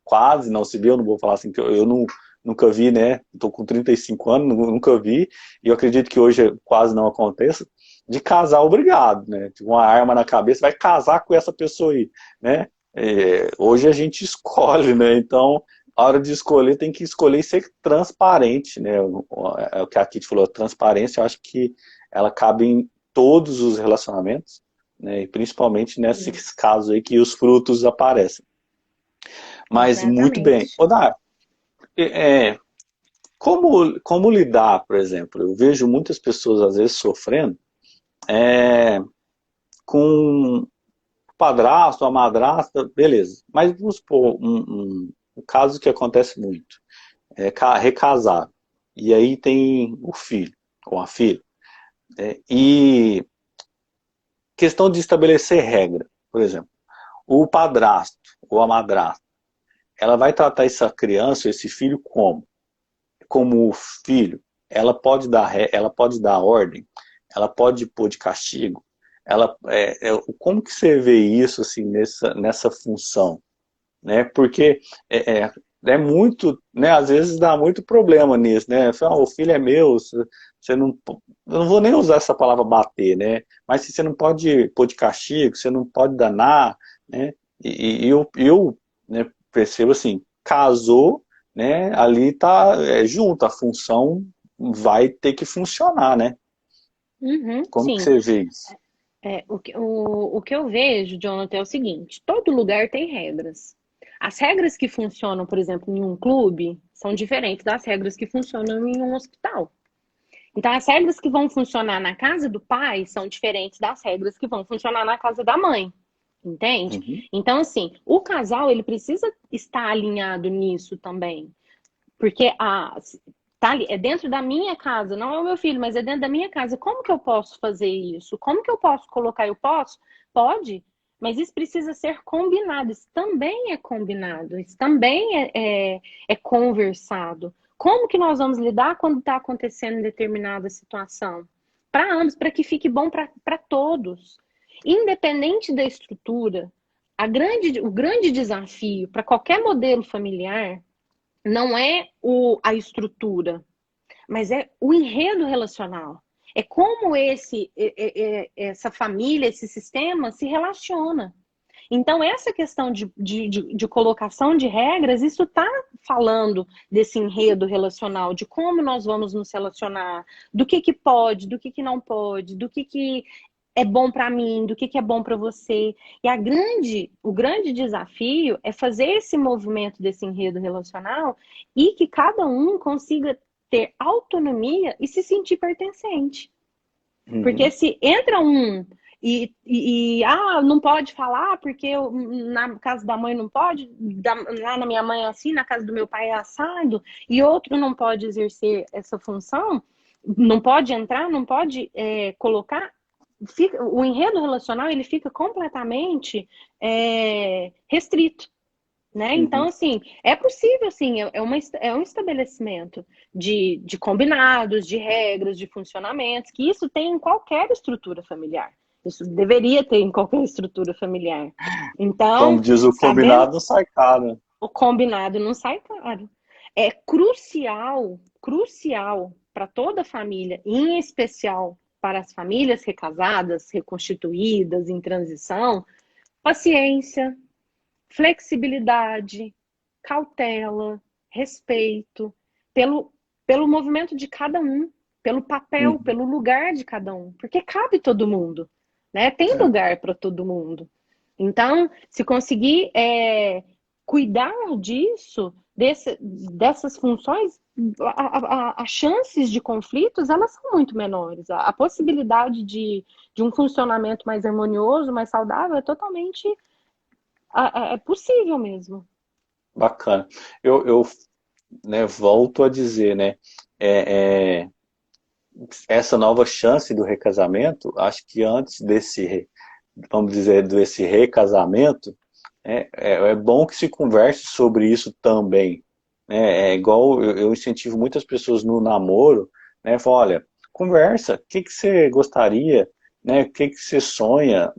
Speaker 1: quase não se vê, eu não vou falar assim, que eu não, nunca vi, né? Estou com 35 anos, nunca vi, e eu acredito que hoje quase não aconteça, de casar obrigado, né? Tipo, uma arma na cabeça, vai casar com essa pessoa aí, né? Hoje a gente escolhe, né? Então, a hora de escolher, tem que escolher e ser transparente, né? É o que a Kitty falou, transparência, eu acho que ela cabe em todos os relacionamentos, né? E principalmente
Speaker 2: sim,
Speaker 1: nesses casos aí que os frutos aparecem. Mas muito bem.
Speaker 2: exatamente.
Speaker 1: Odar, é, como lidar, por exemplo? Eu vejo muitas pessoas às vezes sofrendo com o padrasto, a madrasta, beleza. Mas vamos supor um caso que acontece muito. Recasar. E aí tem o filho, ou a filha. E questão de estabelecer regra, por exemplo. O padrasto ou a madrasta, ela vai tratar essa criança, esse filho como? Como filho, ela pode dar ordem, ela pode pôr de castigo, como que você vê isso assim nessa função, né? Porque é, é, é muito, né? Às vezes dá muito problema nisso, né? Fala, o filho é meu, você não, eu não vou nem usar essa palavra bater, né? Mas se você não pode pôr de castigo, você não pode danar, né? E eu, né, percebo assim, casou, né? Ali tá junto, a função vai ter que funcionar, né?
Speaker 2: Uhum,
Speaker 1: Como que
Speaker 2: sim.
Speaker 1: você vê isso?
Speaker 2: O que eu vejo, Jonathan, é o seguinte: todo lugar tem regras. As regras que funcionam, por exemplo, em um clube, são diferentes das regras que funcionam em um hospital. Então, as regras que vão funcionar na casa do pai são diferentes das regras que vão funcionar na casa da mãe. Entende?
Speaker 1: Uhum,
Speaker 2: Então, assim, o casal ele precisa estar alinhado nisso também. Porque tá ali, é dentro da minha casa, não é o meu filho, mas é dentro da minha casa. Como que eu posso fazer isso? Como que eu posso colocar? Eu posso? Pode, mas isso precisa ser combinado. Isso também é combinado. Isso também é conversado. Como que nós vamos lidar quando está acontecendo determinada situação? Para ambos, para que fique bom para todos. Independente da estrutura, o grande desafio para qualquer modelo familiar não é a estrutura, mas é o enredo relacional. É como essa família, esse sistema se relaciona. Então, essa questão de colocação de regras, isso está falando desse enredo relacional, de como nós vamos nos relacionar, do que pode, do que não pode, do que é bom para mim, do que é bom para você. E o grande desafio é fazer esse movimento desse enredo relacional e que cada um consiga ter autonomia e se sentir pertencente. Porque se entra um não pode falar porque na casa da mãe não pode, lá na minha mãe é assim, na casa do meu pai é assado, e outro não pode exercer essa função, não pode entrar, não pode colocar, o enredo relacional ele fica completamente restrito. Né? Então, assim, é possível, assim, é um estabelecimento de combinados, de regras, de funcionamentos, que isso tem em qualquer estrutura familiar. Isso deveria ter em qualquer estrutura familiar.
Speaker 1: Como
Speaker 2: Então,
Speaker 1: diz o
Speaker 2: sabendo,
Speaker 1: combinado, não sai caro.
Speaker 2: o combinado não sai caro. É crucial, crucial para toda a família, em especial para as famílias recasadas, reconstituídas, em transição, paciência, flexibilidade, cautela, respeito pelo movimento de cada um, pelo papel,
Speaker 1: Uhum.
Speaker 2: pelo lugar de cada um, porque cabe todo mundo, né? Tem
Speaker 1: É,
Speaker 2: lugar para todo mundo. Então, se conseguir cuidar disso, dessas funções, as chances de conflitos elas são muito menores. A possibilidade de um funcionamento mais harmonioso, mais saudável, é totalmente é possível mesmo.
Speaker 1: bacana. Eu né, volto a dizer, né, é, é, essa nova chance do recasamento, acho que antes vamos dizer, desse recasamento, é bom que se converse sobre isso também. Né? É igual eu incentivo muitas pessoas no namoro, né? Falo, olha, conversa, o que você gostaria, né? O que você sonha,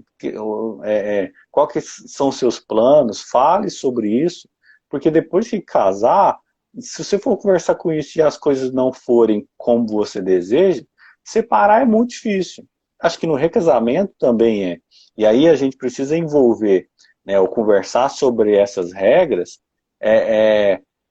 Speaker 1: qual que são os seus planos, fale sobre isso, porque depois que casar, se você for conversar com isso e as coisas não forem como você deseja, separar é muito difícil. Acho que no recasamento também é. E aí a gente precisa envolver, né, ou conversar sobre essas regras,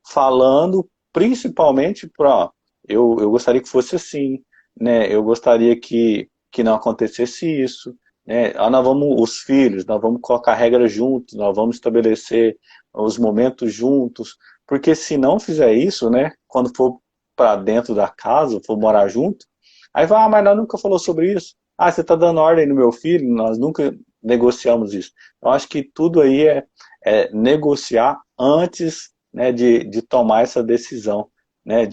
Speaker 1: falando principalmente para, eu gostaria que fosse assim, né, eu gostaria que não acontecesse isso, né, nós vamos, os filhos, nós vamos colocar regras juntos, nós vamos estabelecer os momentos juntos, porque se não fizer isso, né, quando for para dentro da casa, for morar junto, aí vai, mas nós nunca falou sobre isso. Ah, você está dando ordem no meu filho, nós nunca negociamos isso. Eu acho que tudo aí é negociar antes, né, de tomar essa decisão, né,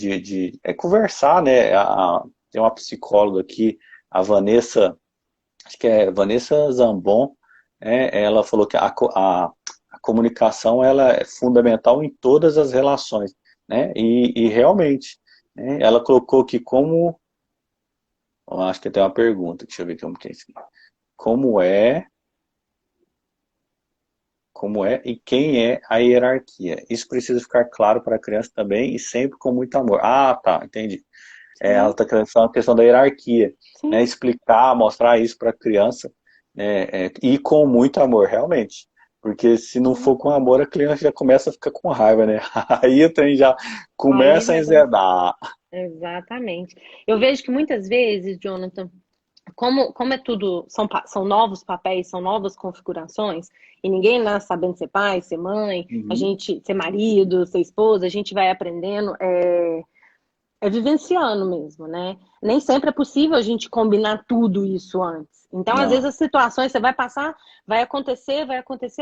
Speaker 1: conversar, né, tem uma psicóloga aqui, a Vanessa, acho que é Vanessa Zambon, né, ela falou que a comunicação ela é fundamental em todas as relações, né, e realmente, né, ela colocou que eu acho que tem uma pergunta, deixa eu ver como que é isso aqui. Como é como é e quem é a hierarquia. Isso precisa ficar claro para a criança também e sempre com muito amor. Ah, tá, entendi. Ela
Speaker 2: Sim,
Speaker 1: está querendo falar uma questão da hierarquia, né?
Speaker 2: sim.
Speaker 1: Explicar, mostrar isso para a criança, né? E com muito amor, realmente. Porque se não
Speaker 2: Sim.
Speaker 1: for com amor, a criança já começa a ficar com raiva, né? Aí o trem já
Speaker 2: Aí
Speaker 1: começa a
Speaker 2: já dá.
Speaker 1: enzedar.
Speaker 2: Exatamente. Eu vejo que muitas vezes, Jonathan, como é tudo, são novos papéis, são novas configurações, e ninguém nasce sabendo ser pai, ser mãe, a
Speaker 1: Uhum.
Speaker 2: gente ser marido, ser esposa, a gente vai aprendendo. Vivenciando mesmo, né? Nem sempre é possível a gente combinar tudo isso antes. Então, às vezes,
Speaker 1: Não.
Speaker 2: as situações você vai passar, vai acontecer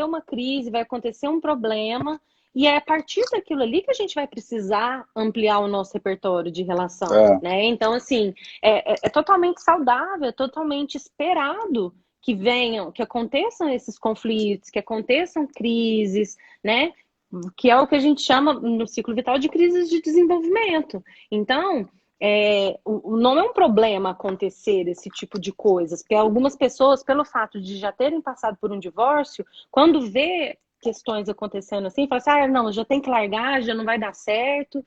Speaker 2: uma crise, vai acontecer um problema, e é a partir daquilo ali que a gente vai precisar ampliar o nosso repertório de relação,
Speaker 1: É.
Speaker 2: né? Então, assim, é totalmente saudável, é totalmente esperado que venham, que aconteçam esses conflitos, que aconteçam crises, né? Que é o que a gente chama no ciclo vital de crises de desenvolvimento. Então, não é um problema acontecer esse tipo de coisas, porque algumas pessoas, pelo fato de já terem passado por um divórcio, quando vê questões acontecendo assim, fala assim, não, já tem que largar, já não vai dar certo.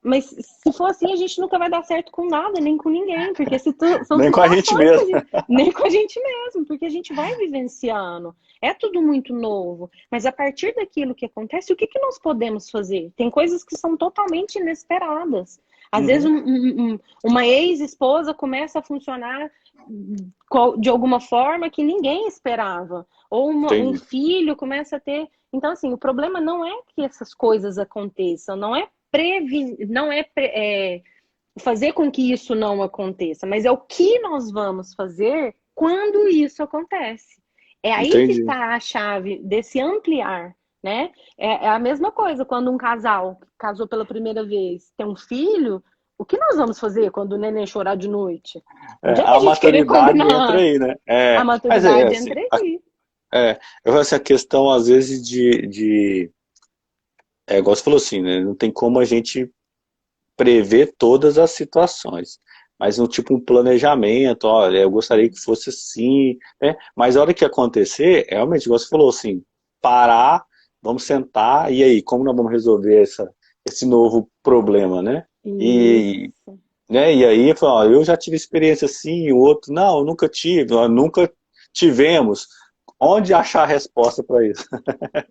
Speaker 2: Mas se for assim, a gente nunca vai dar certo com nada, nem com ninguém, porque são
Speaker 1: Nem com a gente
Speaker 2: situações que
Speaker 1: mesmo.
Speaker 2: nem com a gente mesmo, porque a gente vai vivenciando. É tudo muito novo, mas a partir daquilo que acontece, o que que nós podemos fazer? Tem coisas que são totalmente inesperadas. Às vezes
Speaker 1: Uhum,
Speaker 2: uma ex-esposa começa a funcionar de alguma forma que ninguém esperava. Ou um
Speaker 1: entendi.
Speaker 2: filho começa a ter. Então, assim, o problema não é que essas coisas aconteçam, não é, fazer com que isso não aconteça, mas é o que nós vamos fazer quando isso acontece. É aí que
Speaker 1: Entendi.
Speaker 2: está a chave desse ampliar, né? É a mesma coisa quando um casal que casou pela primeira vez tem um filho, o que nós vamos fazer quando o neném chorar de noite? Não
Speaker 1: É,
Speaker 2: adianta a
Speaker 1: a
Speaker 2: gente querer
Speaker 1: maturidade entra
Speaker 2: combinar.
Speaker 1: aí, né?
Speaker 2: A
Speaker 1: Mas é
Speaker 2: maturidade
Speaker 1: assim,
Speaker 2: entra aí.
Speaker 1: eu acho essa questão, às vezes, igual você falou assim, né? Não tem como a gente prever todas as situações. Mas um tipo um planejamento, olha, eu gostaria que fosse assim, né? Mas a hora que acontecer, realmente, igual você falou assim, parar, vamos sentar, e aí, como nós vamos resolver esse novo problema, né? E,
Speaker 2: Isso.
Speaker 1: né, e aí, eu falo, ó, eu já tive experiência assim, e o outro, não, eu nunca tive, nós nunca tivemos. Onde achar a resposta para isso?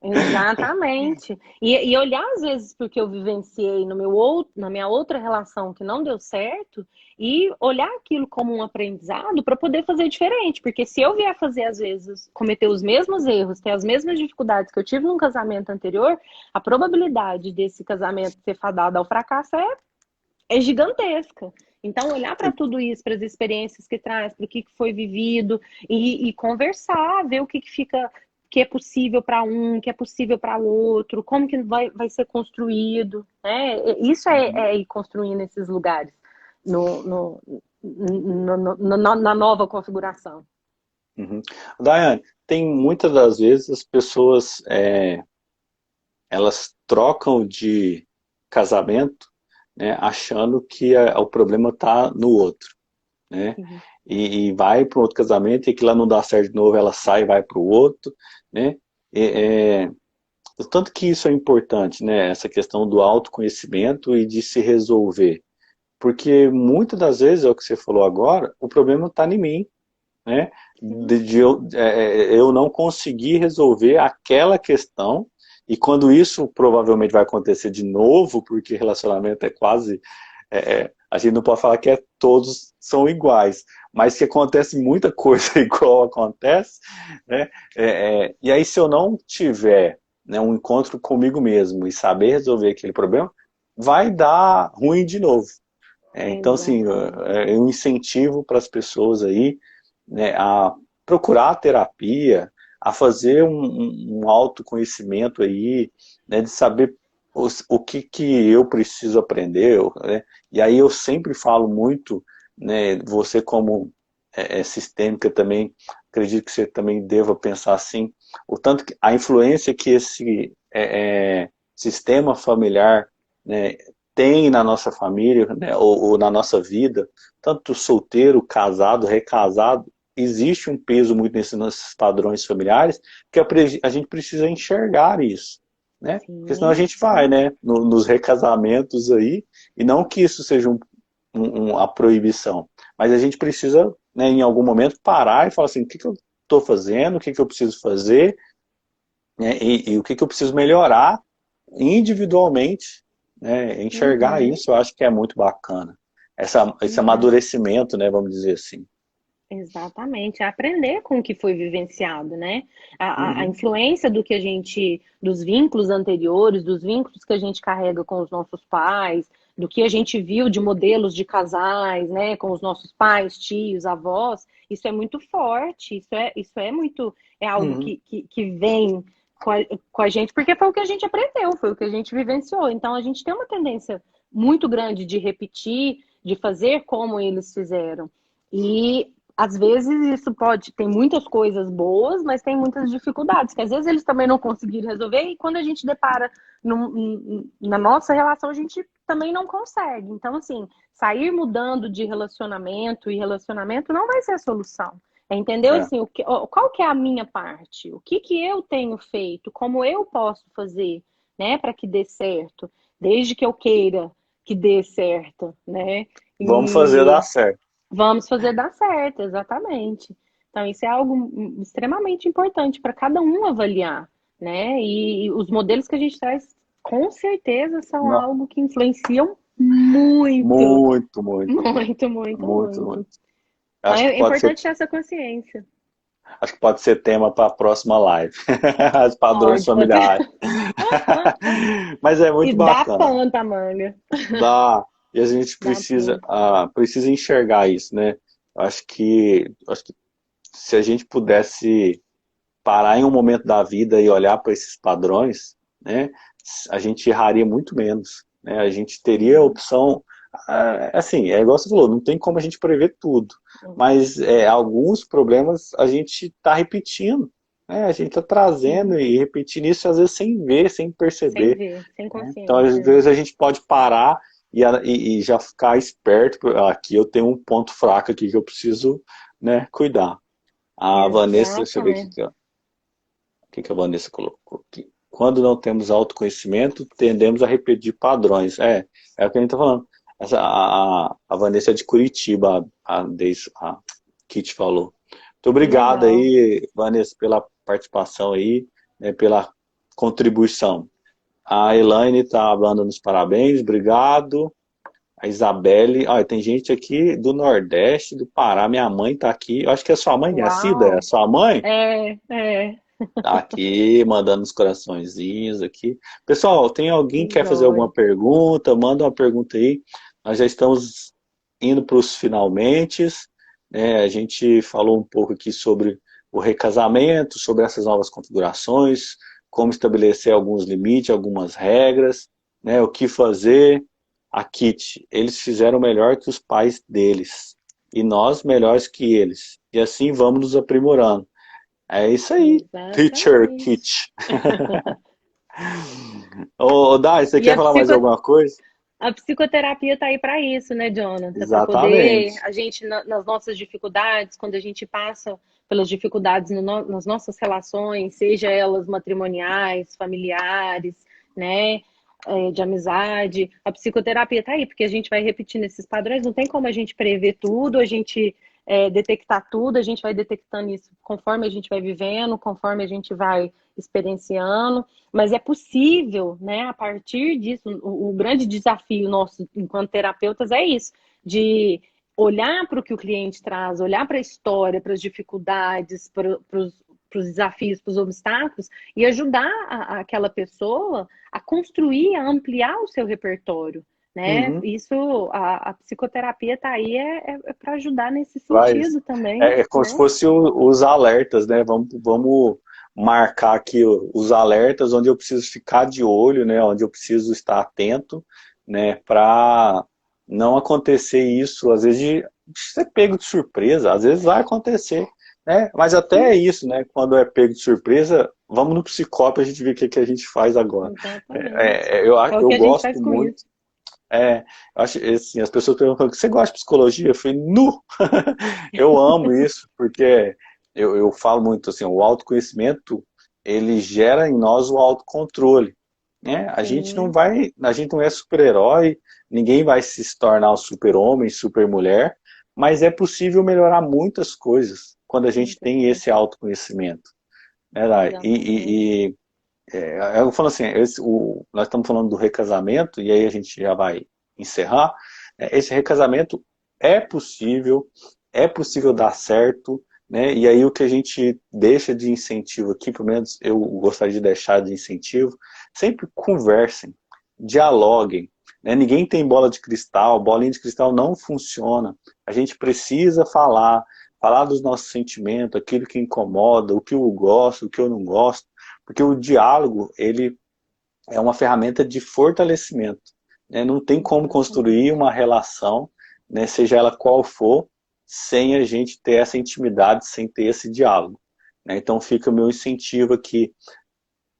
Speaker 2: Exatamente. E olhar às vezes porque eu vivenciei na minha outra relação que não deu certo e olhar aquilo como um aprendizado para poder fazer diferente. Porque se eu vier fazer, às vezes, cometer os mesmos erros, ter as mesmas dificuldades que eu tive num casamento anterior, a probabilidade desse casamento ser fadado ao fracasso é gigantesca. Então, olhar para tudo isso, para as experiências que traz, para o que foi vivido e conversar, ver o que fica, que é possível para um, que é possível para o outro, como que vai ser construído, né? Isso é ir construindo esses lugares no, no, na nova configuração.
Speaker 1: Uhum. Daiane, tem muitas das vezes as pessoas elas trocam de casamento, né, achando que o problema está no outro, né?
Speaker 2: Uhum.
Speaker 1: E vai para um outro casamento e que lá não dá certo de novo, ela sai e vai para o outro, né? E, o tanto que isso é importante, né? Essa questão do autoconhecimento e de se resolver. Porque muitas das vezes, é o que você falou agora, o problema está em mim, né?
Speaker 2: Sim.
Speaker 1: Eu não conseguir resolver aquela questão, e quando isso provavelmente vai acontecer de novo, porque relacionamento é quase. A gente não pode falar que todos são iguais, mas que acontece muita coisa igual acontece, né? E aí, se eu não tiver, né, um encontro comigo mesmo e saber resolver aquele problema, vai dar ruim de novo. Então, assim,
Speaker 2: Exatamente.
Speaker 1: eu incentivo para as pessoas aí, né, a procurar a terapia, a fazer um autoconhecimento aí, né, de saber o que eu preciso aprender, né? E aí eu sempre falo muito, né, você como sistêmica também, acredito que você também deva pensar assim, o tanto que a influência que esse sistema familiar, né, tem na nossa família, né, ou na nossa vida, tanto solteiro, casado, recasado, existe um peso muito nesses padrões familiares que a gente precisa enxergar isso, né? Porque senão a
Speaker 2: Sim,
Speaker 1: gente vai, né, nos recasamentos aí, e não que isso seja a proibição, mas a gente precisa, né, em algum momento, parar e falar assim, o que eu estou fazendo, o que eu preciso fazer, né, e o que eu preciso melhorar individualmente, né, enxergar
Speaker 2: uhum,
Speaker 1: isso, eu acho que é muito bacana. Esse
Speaker 2: uhum.
Speaker 1: amadurecimento, né, vamos dizer assim.
Speaker 2: Exatamente, é aprender com o que foi vivenciado, né? A
Speaker 1: Uhum,
Speaker 2: influência do que a gente, dos vínculos anteriores, dos vínculos que a gente carrega com os nossos pais, do que a gente viu de modelos de casais, né, com os nossos pais, tios, avós, isso é muito forte, isso é muito, é algo
Speaker 1: uhum,
Speaker 2: que vem com a gente, porque foi o que a gente aprendeu, foi o que a gente vivenciou. Então a gente tem uma tendência muito grande de repetir, de fazer como eles fizeram. E às vezes isso tem muitas coisas boas, mas tem muitas dificuldades, que às vezes eles também não conseguiram resolver, e quando a gente depara na nossa relação, a gente também não consegue. Então, assim, sair mudando de relacionamento e relacionamento não vai ser a solução. É entender
Speaker 1: é,
Speaker 2: assim, qual que é a minha parte? O que eu tenho feito? Como eu posso fazer, né, para que dê certo? Desde que eu queira que dê certo, né?
Speaker 1: Vamos fazer dar
Speaker 2: E
Speaker 1: certo.
Speaker 2: vamos fazer dar certo, exatamente. Então, isso é algo extremamente importante para cada um avaliar, né? E os modelos que a gente traz, com certeza, são
Speaker 1: Não,
Speaker 2: algo que influenciam muito,
Speaker 1: muito, muito,
Speaker 2: muito, muito,
Speaker 1: muito,
Speaker 2: muito.
Speaker 1: muito.
Speaker 2: Então,
Speaker 1: Acho que
Speaker 2: é
Speaker 1: pode ser,
Speaker 2: importante ter essa consciência.
Speaker 1: acho que pode ser tema para a próxima live. Os padrões
Speaker 2: Pode ser.
Speaker 1: familiares. Mas é
Speaker 2: E
Speaker 1: muito
Speaker 2: dá
Speaker 1: bacana.
Speaker 2: pano pra manga.
Speaker 1: Dá, e a gente
Speaker 2: Dá
Speaker 1: precisa,
Speaker 2: pano.
Speaker 1: precisa enxergar isso, né? Acho que se a gente pudesse parar em um momento da vida e olhar para esses padrões, né, a gente erraria muito menos, né? A gente teria a
Speaker 2: Uhum,
Speaker 1: opção, assim, é igual você falou, não tem como a gente prever tudo,
Speaker 2: uhum,
Speaker 1: mas alguns problemas a gente está repetindo, né? A gente está trazendo
Speaker 2: uhum.
Speaker 1: e repetindo isso às vezes sem ver, sem
Speaker 2: Sem
Speaker 1: perceber,
Speaker 2: ver, sem
Speaker 1: né? Então às
Speaker 2: consciência.
Speaker 1: vezes a gente pode parar e já ficar esperto, aqui eu tenho um ponto fraco aqui que eu preciso, né, cuidar. A Vanessa, deixa eu ver aqui,
Speaker 2: Exatamente.
Speaker 1: o que que a Vanessa colocou aqui? Quando não temos autoconhecimento, tendemos a repetir padrões. É o que a gente está falando. A Vanessa é de Curitiba, a Kit falou. Muito
Speaker 2: Que
Speaker 1: obrigado
Speaker 2: legal.
Speaker 1: aí, Vanessa, pela participação aí, né, pela contribuição. A Elaine está dando nos parabéns, obrigado. A Isabelle, olha, tem gente aqui do Nordeste, do Pará, minha mãe está aqui. Eu acho que é sua mãe, é a Cida, é a
Speaker 2: Uau.
Speaker 1: sua mãe?
Speaker 2: É.
Speaker 1: Tá aqui, mandando os coraçõezinhos aqui. Pessoal, tem alguém que
Speaker 2: Que
Speaker 1: quer fazer alguma
Speaker 2: joia.
Speaker 1: pergunta? Manda uma pergunta aí. Nós já estamos indo para os finalmente, né? A gente falou um pouco aqui sobre o recasamento, sobre essas novas configurações, como estabelecer alguns limites, algumas regras, né? O que fazer. A Kit, eles fizeram melhor que os pais deles e nós melhores que eles. E assim vamos nos aprimorando. É isso aí, Teacher
Speaker 2: Exatamente.
Speaker 1: Kit. Ô, Dai, você
Speaker 2: E
Speaker 1: quer falar mais alguma coisa?
Speaker 2: a psicoterapia está aí para isso, né, Jonathan? Para poder
Speaker 1: Exatamente.
Speaker 2: a gente, nas nossas dificuldades, quando a gente passa pelas dificuldades nas nossas relações, seja elas matrimoniais, familiares, né, de amizade, a psicoterapia está aí, porque a gente vai repetindo esses padrões, não tem como a gente prever tudo, a gente detectar tudo, a gente vai detectando isso conforme a gente vai vivendo, conforme a gente vai experienciando, mas é possível, né, a partir disso, o grande desafio nosso enquanto terapeutas é isso, de olhar para o que o cliente traz, olhar para a história, para as dificuldades, para os desafios, para os obstáculos, e ajudar aquela pessoa a construir, a ampliar o seu repertório. Né?
Speaker 1: Uhum.
Speaker 2: Isso, a psicoterapia está aí para ajudar nesse
Speaker 1: Vai.
Speaker 2: sentido também,
Speaker 1: É como se
Speaker 2: né?
Speaker 1: fosse os alertas, né? Vamos marcar aqui os alertas onde eu preciso ficar de olho, né? Onde eu preciso estar atento, né? Para não acontecer isso, às vezes de ser pego de surpresa, às vezes vai acontecer, né? Mas até é
Speaker 2: Sim,
Speaker 1: isso, né? Quando é pego de surpresa, vamos no psicólogo para a gente ver o que a gente faz agora.
Speaker 2: exatamente. É o
Speaker 1: Eu
Speaker 2: que a gente faz
Speaker 1: gosto
Speaker 2: com
Speaker 1: muito.
Speaker 2: isso.
Speaker 1: Eu acho assim, as pessoas perguntam, você gosta de psicologia? Eu falei, nu! Eu amo isso, porque eu falo muito assim, o autoconhecimento, ele gera em nós o autocontrole, né?
Speaker 2: Sim,
Speaker 1: A gente não é super-herói, ninguém vai se tornar o super-homem, super-mulher, mas é possível melhorar muitas coisas quando a gente
Speaker 2: muitas
Speaker 1: tem
Speaker 2: coisas.
Speaker 1: esse autoconhecimento, né, Lai?
Speaker 2: Exatamente.
Speaker 1: Eu falo assim, nós estamos falando do recasamento, e aí a gente já vai encerrar. Esse recasamento é é possível dar certo, né? E aí o que a gente deixa de incentivo aqui, pelo menos eu gostaria de deixar de incentivo, sempre conversem, dialoguem, né? Ninguém tem bola de cristal, bolinha de cristal não funciona. A gente precisa falar dos nossos sentimentos, aquilo que incomoda, o que eu gosto, o que eu não gosto, porque o diálogo, ele é uma ferramenta de fortalecimento, né? Não tem como construir
Speaker 2: Exatamente.
Speaker 1: uma relação, né, seja ela qual for, sem a gente ter essa intimidade, sem ter esse diálogo, né? Então fica o meu incentivo aqui.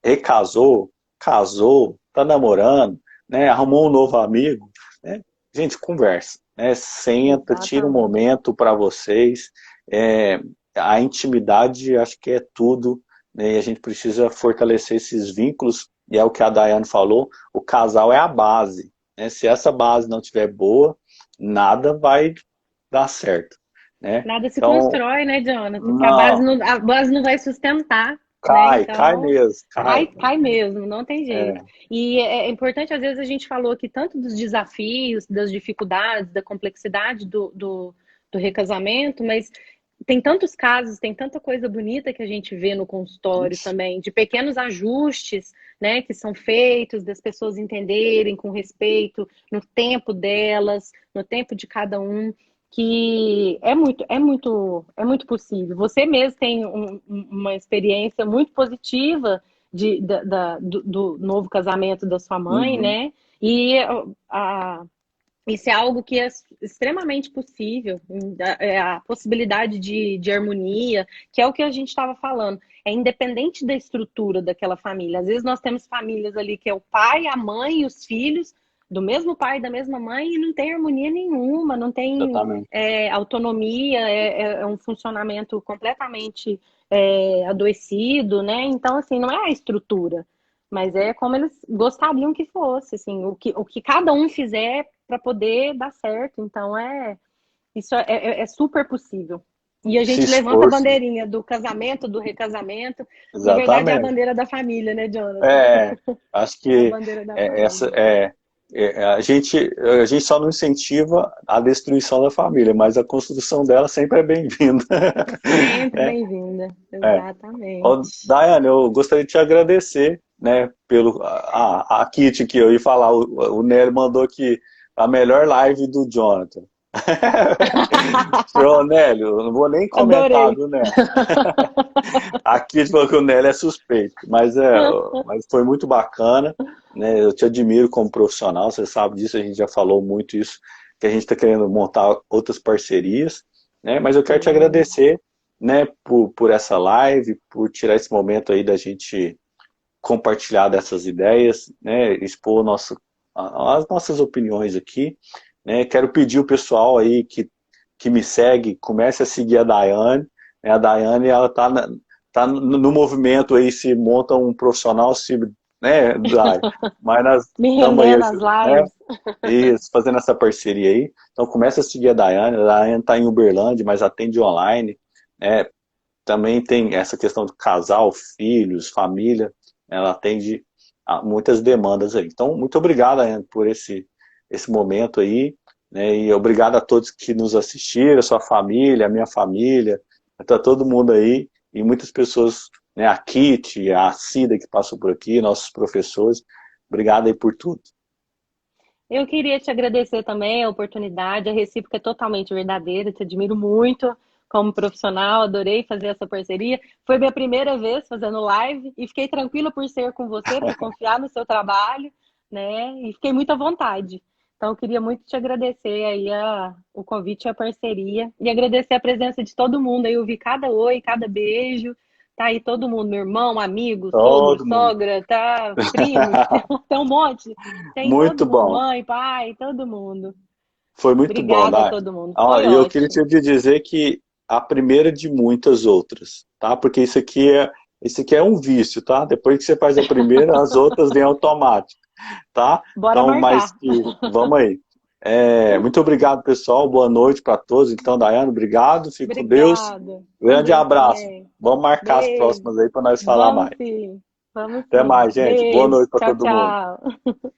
Speaker 1: Recasou, casou, tá namorando, né, arrumou um novo amigo, né? Gente, conversa, né? Senta, tira um
Speaker 2: Exatamente.
Speaker 1: momento para vocês. É, a intimidade, acho que é tudo, né? E a gente precisa fortalecer esses vínculos, e é o que a Dayane falou, o casal é a base. né? Se essa base não estiver boa, nada vai dar certo, né?
Speaker 2: Nada se
Speaker 1: Então,
Speaker 2: constrói, né, Jonathan? Porque
Speaker 1: não,
Speaker 2: a base não vai sustentar, né?
Speaker 1: cai
Speaker 2: Então,
Speaker 1: mesmo, cai.
Speaker 2: cai mesmo, não tem jeito.
Speaker 1: É,
Speaker 2: E é importante, às vezes, a gente falou aqui tanto dos desafios, das dificuldades, da complexidade do recasamento, mas tem tantos casos, tem tanta coisa bonita que a gente vê no consultório
Speaker 1: isso,
Speaker 2: também, de pequenos ajustes, né, que são feitos, das pessoas entenderem com respeito no tempo delas, no tempo de cada um, que é muito possível. Você mesmo tem uma experiência muito positiva do novo casamento da sua mãe,
Speaker 1: uhum,
Speaker 2: né? E isso é algo que é extremamente possível, é a possibilidade de harmonia, que é o que a gente estava falando. É independente da estrutura daquela família. Às vezes nós temos famílias ali que é o pai, a mãe e os filhos, do mesmo pai e da mesma mãe, e não tem harmonia nenhuma, não tem
Speaker 1: exatamente.
Speaker 2: autonomia, é um funcionamento completamente adoecido, né? Então, assim, não é a estrutura, mas é como eles gostariam que fosse, assim, o que cada um fizer para poder dar certo. Então, isso é super possível. E a
Speaker 1: Se
Speaker 2: gente levanta a
Speaker 1: esforço,
Speaker 2: bandeirinha do casamento, do recasamento. Na verdade, é a
Speaker 1: exatamente.
Speaker 2: bandeira da família, né, Jonathan?
Speaker 1: É, acho
Speaker 2: É a
Speaker 1: que
Speaker 2: bandeira da
Speaker 1: essa
Speaker 2: família.
Speaker 1: a gente só não incentiva a destruição da família, mas a construção dela sempre é bem-vinda.
Speaker 2: Sempre
Speaker 1: Né?
Speaker 2: bem-vinda.
Speaker 1: É. Ô,
Speaker 2: Exatamente.
Speaker 1: Daiane, eu gostaria de te agradecer, né, pelo a Kit que eu ia falar, o Nery mandou aqui a melhor live do Jonathan. Ô, Nélio, eu não vou nem comentar,
Speaker 2: Adorei.
Speaker 1: viu, Nélio? Aqui falou que o Nélio é suspeito, mas foi muito bacana, né? Eu te admiro como profissional, você sabe disso, a gente já falou muito isso, que a gente está querendo montar outras parcerias, né? Mas eu quero te
Speaker 2: Sim.
Speaker 1: agradecer, né, por essa live, por tirar esse momento aí da gente compartilhar dessas ideias, né? Expor as nossas opiniões aqui, né? Quero pedir o pessoal aí que me segue, comece a seguir a Daiane, né? A Daiane, ela tá no movimento aí, se monta um profissional, se, né, Dai, mas nós
Speaker 2: Me
Speaker 1: estamos aí,
Speaker 2: render nas
Speaker 1: né,
Speaker 2: lives.
Speaker 1: isso, fazendo essa parceria aí. Então começa a seguir a Daiane está em Uberlândia, mas atende online, né? Também tem essa questão de casal, filhos, família, ela atende a muitas demandas aí. Então, muito obrigado, Ana, por esse momento aí, né? E obrigado a todos que nos assistiram, a sua família, a minha família, tá todo mundo aí, e muitas pessoas, né? A Kitty, a Cida que passou por aqui, nossos professores. Obrigado aí por tudo.
Speaker 2: Eu queria te agradecer também a oportunidade, a recíproca é totalmente verdadeira, te admiro muito como profissional, adorei fazer essa parceria. Foi minha primeira vez fazendo live e fiquei tranquila por ser com você, por confiar no seu trabalho, né? E fiquei muito à vontade. Então, eu queria muito te agradecer aí o convite e a parceria e agradecer a presença de todo mundo. Aí eu vi cada oi, cada beijo. Tá aí todo mundo, meu irmão, amigo, sogro,
Speaker 1: Todo mundo.
Speaker 2: sogra, tá, primos, tem um monte. Tem todo
Speaker 1: Muito
Speaker 2: mundo,
Speaker 1: bom.
Speaker 2: mãe, pai, todo mundo.
Speaker 1: Foi muito bom,
Speaker 2: Obrigada a
Speaker 1: Dai.
Speaker 2: todo mundo.
Speaker 1: Ah,
Speaker 2: Foi
Speaker 1: e eu queria
Speaker 2: ótimo.
Speaker 1: te dizer que a primeira de muitas outras, tá? Porque isso aqui é um vício, tá? Depois que você faz a primeira, as outras vêm automático, tá?
Speaker 2: Bora
Speaker 1: Então, mas
Speaker 2: marcar.
Speaker 1: vamos aí. Muito obrigado, pessoal. Boa noite para todos. Então, Daiane, obrigado. Fique com Deus.
Speaker 2: Obrigada. Com
Speaker 1: Grande
Speaker 2: Deus
Speaker 1: abraço.
Speaker 2: também.
Speaker 1: Vamos marcar as
Speaker 2: Beijo.
Speaker 1: próximas aí para nós falar
Speaker 2: Vamos
Speaker 1: mais.
Speaker 2: sim. Vamos
Speaker 1: Até
Speaker 2: sim.
Speaker 1: mais, gente. Boa
Speaker 2: Beijo.
Speaker 1: noite para
Speaker 2: Tchau,
Speaker 1: todo mundo.
Speaker 2: tchau.